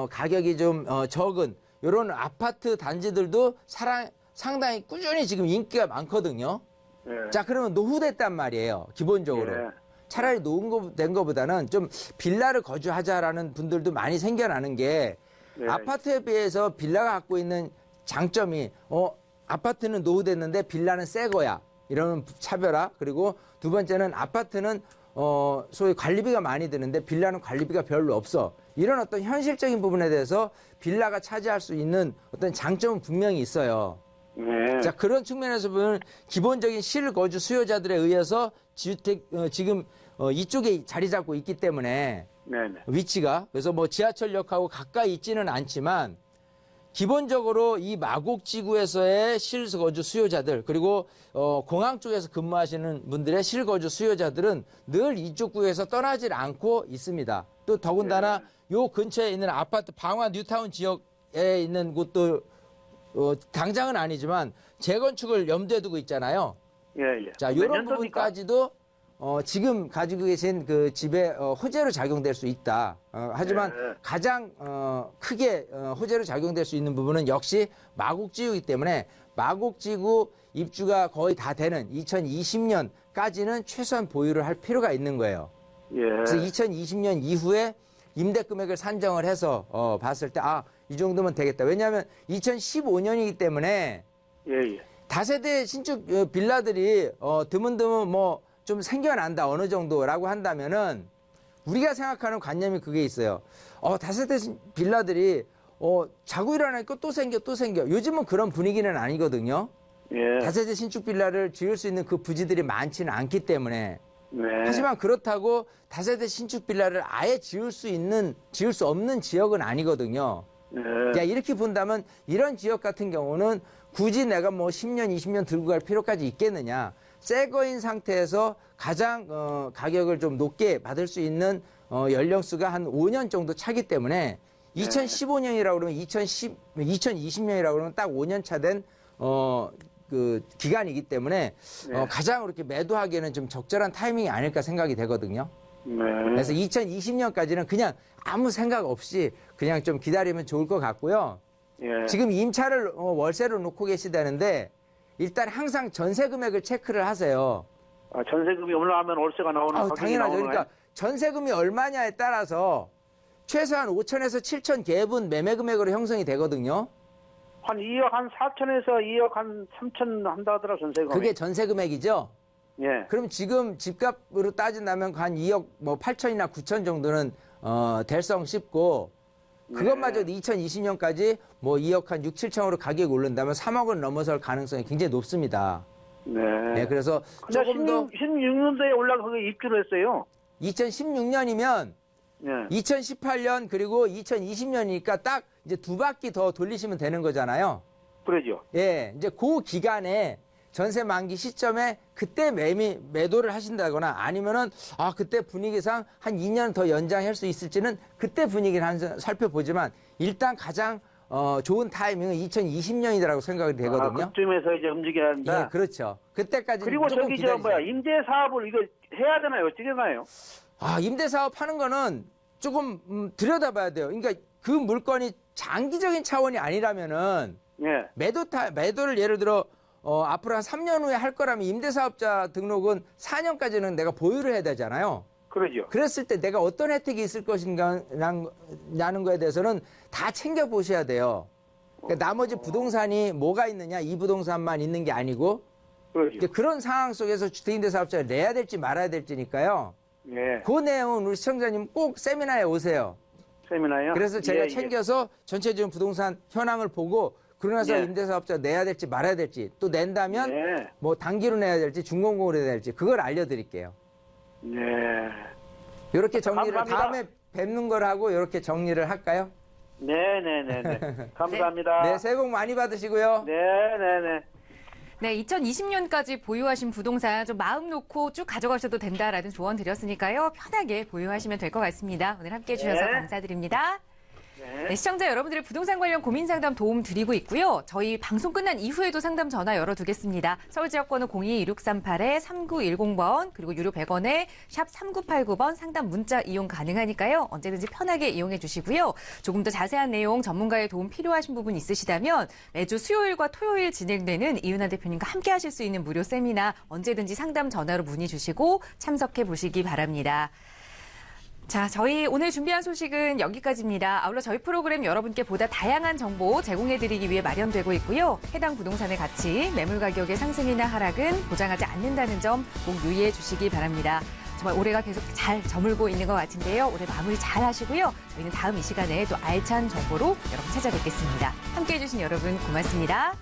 Speaker 3: 가격이 좀 적은 이런 아파트 단지들도 상당히 꾸준히 지금 인기가 많거든요.
Speaker 7: 예.
Speaker 3: 자, 그러면 노후됐단 말이에요. 기본적으로.
Speaker 7: 예.
Speaker 3: 차라리 노후된 것보다는 좀 빌라를 거주하자라는 분들도 많이 생겨나는 게
Speaker 7: 네.
Speaker 3: 아파트에 비해서 빌라가 갖고 있는 장점이 아파트는 노후됐는데 빌라는 새 거야. 이런 차별화. 그리고 두 번째는 아파트는 소위 관리비가 많이 드는데 빌라는 관리비가 별로 없어. 이런 어떤 현실적인 부분에 대해서 빌라가 차지할 수 있는 어떤 장점은 분명히 있어요.
Speaker 7: 네.
Speaker 3: 자, 그런 측면에서 보면 기본적인 실거주 수요자들에 의해서 주택 지금 이쪽에 자리 잡고 있기 때문에
Speaker 7: 네네.
Speaker 3: 위치가 그래서 뭐 지하철역하고 가까이 있지는 않지만 기본적으로 이 마곡지구에서의 실거주 수요자들 그리고 공항 쪽에서 근무하시는 분들의 실거주 수요자들은 늘 이쪽 구에서 떠나질 않고 있습니다. 또 더군다나 요 근처에 있는 아파트 방화 뉴타운 지역에 있는 곳도 당장은 아니지만 재건축을 염두에 두고 있잖아요.
Speaker 7: 예, 예.
Speaker 3: 자,
Speaker 7: 몇
Speaker 3: 이런
Speaker 7: 년도입니까?
Speaker 3: 부분까지도 지금 가지고 계신 그 집에 호재로 작용될 수 있다. 하지만
Speaker 7: 네.
Speaker 3: 가장 크게 호재로 작용될 수 있는 부분은 역시 마곡지구이기 때문에 마곡지구 입주가 거의 다 되는 2020년까지는 최소한 보유를 할 필요가 있는 거예요.
Speaker 7: 예.
Speaker 3: 그래서 2020년 이후에 임대 금액을 산정을 해서 봤을 때 이 정도면 되겠다. 왜냐하면 2015년이기 때문에
Speaker 7: 예, 예.
Speaker 3: 다세대 신축 빌라들이 드문드문 뭐 좀 생겨난다 어느 정도라고 한다면은 우리가 생각하는 관념이 그게 있어요. 다세대 빌라들이 자고 일어나니까 또 생겨. 요즘은 그런 분위기는 아니거든요.
Speaker 7: 예.
Speaker 3: 다세대 신축 빌라를 지을 수 있는 그 부지들이 많지는 않기 때문에.
Speaker 7: 네.
Speaker 3: 하지만 그렇다고 다세대 신축 빌라를 아예 지을 수 없는 지역은 아니거든요.
Speaker 7: 네.
Speaker 3: 야, 이렇게 본다면 이런 지역 같은 경우는 굳이 내가 뭐 10년, 20년 들고 갈 필요까지 있겠느냐. 새 거인 상태에서 가장 가격을 좀 높게 받을 수 있는 연령수가 한 5년 정도 차기 때문에 2015년이라고 그러면 2020년이라고 그러면 딱 5년 차 된 그 기간이기 때문에 가장 이렇게 매도하기에는 좀 적절한 타이밍이 아닐까 생각이 되거든요.
Speaker 7: 네.
Speaker 3: 그래서 2020년까지는 그냥 아무 생각 없이 그냥 좀 기다리면 좋을 것 같고요.
Speaker 7: 예.
Speaker 3: 지금 임차를 월세로 놓고 계시다는데 일단 항상 전세 금액을 체크를 하세요.
Speaker 7: 전세금이 올라가면 월세가 나오는 가격이
Speaker 3: 당연하죠.
Speaker 7: 나오는
Speaker 3: 그러니까 전세금이 얼마냐에 따라서 최소한 5천에서 7천 개분 매매 금액으로 형성이 되거든요.
Speaker 7: 한 2억 한 4천에서 2억 한 3천 한다 하더라 전세금.
Speaker 3: 그게 전세 금액이죠.
Speaker 7: 예.
Speaker 3: 그럼 지금 집값으로 따진다면 한 2억 뭐 8천이나 9천 정도는 될성 싶고 그것마저도 2020년까지 뭐 2억 한 6, 7천으로 가격이 오른다면 3억을 넘어설 가능성이 굉장히 높습니다.
Speaker 7: 네.
Speaker 3: 네, 그래서
Speaker 7: 근데
Speaker 3: 조금 더
Speaker 7: 16년도에 올라가서 입주를 했어요.
Speaker 3: 2016년이면
Speaker 7: 예.
Speaker 3: 2018년 그리고 2020년이니까 딱 이제 두 바퀴 더 돌리시면 되는 거잖아요.
Speaker 7: 그러죠.
Speaker 3: 예, 이제 그 기간에 전세 만기 시점에 그때 매도를 하신다거나 아니면은 그때 분위기상 한 2년 더 연장할 수 있을지는 그때 분위기를 살펴보지만 일단 가장 좋은 타이밍은 2020년이라고 생각이 되거든요.
Speaker 7: 그쯤에서 이제 움직여야 한다.
Speaker 3: 예, 그렇죠. 그때까지
Speaker 7: 그리고
Speaker 3: 조금
Speaker 7: 저기
Speaker 3: 기다리셔야 돼요.
Speaker 7: 임대 사업을 이거 해야 되나요? 어떻게 되나요?
Speaker 3: 임대 사업 하는 거는 조금 들여다봐야 돼요. 그러니까 그 물건이 장기적인 차원이 아니라면은
Speaker 7: 예.
Speaker 3: 매도를 예를 들어 앞으로 한 3년 후에 할 거라면 임대사업자 등록은 4년까지는 내가 보유를 해야 되잖아요.
Speaker 7: 그러죠.
Speaker 3: 그랬을 때 내가 어떤 혜택이 있을 것인가라는 거에 대해서는 다 챙겨보셔야 돼요. 그러니까 나머지 부동산이 뭐가 있느냐, 이 부동산만 있는 게 아니고
Speaker 7: 그러죠.
Speaker 3: 이제 그런 상황 속에서 주택임대사업자를 내야 될지 말아야 될지니까요.
Speaker 7: 예.
Speaker 3: 그 내용은 우리 시청자님 꼭 세미나에 오세요.
Speaker 7: 세미나요?
Speaker 3: 그래서 제가
Speaker 7: 예,
Speaker 3: 챙겨서 전체적인 부동산 현황을 보고 그러나서
Speaker 7: 예.
Speaker 3: 임대사업자 내야 될지 말아야 될지 또 낸다면
Speaker 7: 예.
Speaker 3: 뭐 단기로 내야 될지 중공공으로 내야 될지 그걸 알려드릴게요.
Speaker 7: 네.
Speaker 3: 이렇게 정리를
Speaker 7: 감사합니다.
Speaker 3: 다음에 뵙는 걸 하고 이렇게 정리를 할까요?
Speaker 7: 네네네네. 감사합니다.
Speaker 3: 네, 새해 복 많이 받으시고요.
Speaker 7: 네네네.
Speaker 2: 네, 2020년까지 보유하신 부동산 좀 마음 놓고 쭉 가져가셔도 된다라는 조언 드렸으니까요. 편하게 보유하시면 될 것 같습니다. 오늘 함께해 주셔서
Speaker 7: 네.
Speaker 2: 감사드립니다.
Speaker 1: 네, 시청자 여러분들의 부동산 관련 고민 상담 도움 드리고 있고요. 저희 방송 끝난 이후에도 상담 전화 열어두겠습니다. 서울 지역번호 02-2638-3910번 그리고 유료 100원에 샵 3989번 상담 문자 이용 가능하니까요. 언제든지 편하게 이용해 주시고요. 조금 더 자세한 내용 전문가의 도움 필요하신 부분 있으시다면 매주 수요일과 토요일 진행되는 이윤아 대표님과 함께 하실 수 있는 무료 세미나 언제든지 상담 전화로 문의 주시고 참석해 보시기 바랍니다. 자, 저희 오늘 준비한 소식은 여기까지입니다. 아울러 저희 프로그램 여러분께 보다 다양한 정보 제공해드리기 위해 마련되고 있고요. 해당 부동산의 가치, 매물 가격의 상승이나 하락은 보장하지 않는다는 점 꼭 유의해 주시기 바랍니다. 정말 올해가 계속 잘 저물고 있는 것 같은데요. 올해 마무리 잘 하시고요. 저희는 다음 이 시간에 또 알찬 정보로 여러분 찾아뵙겠습니다. 함께해 주신 여러분 고맙습니다.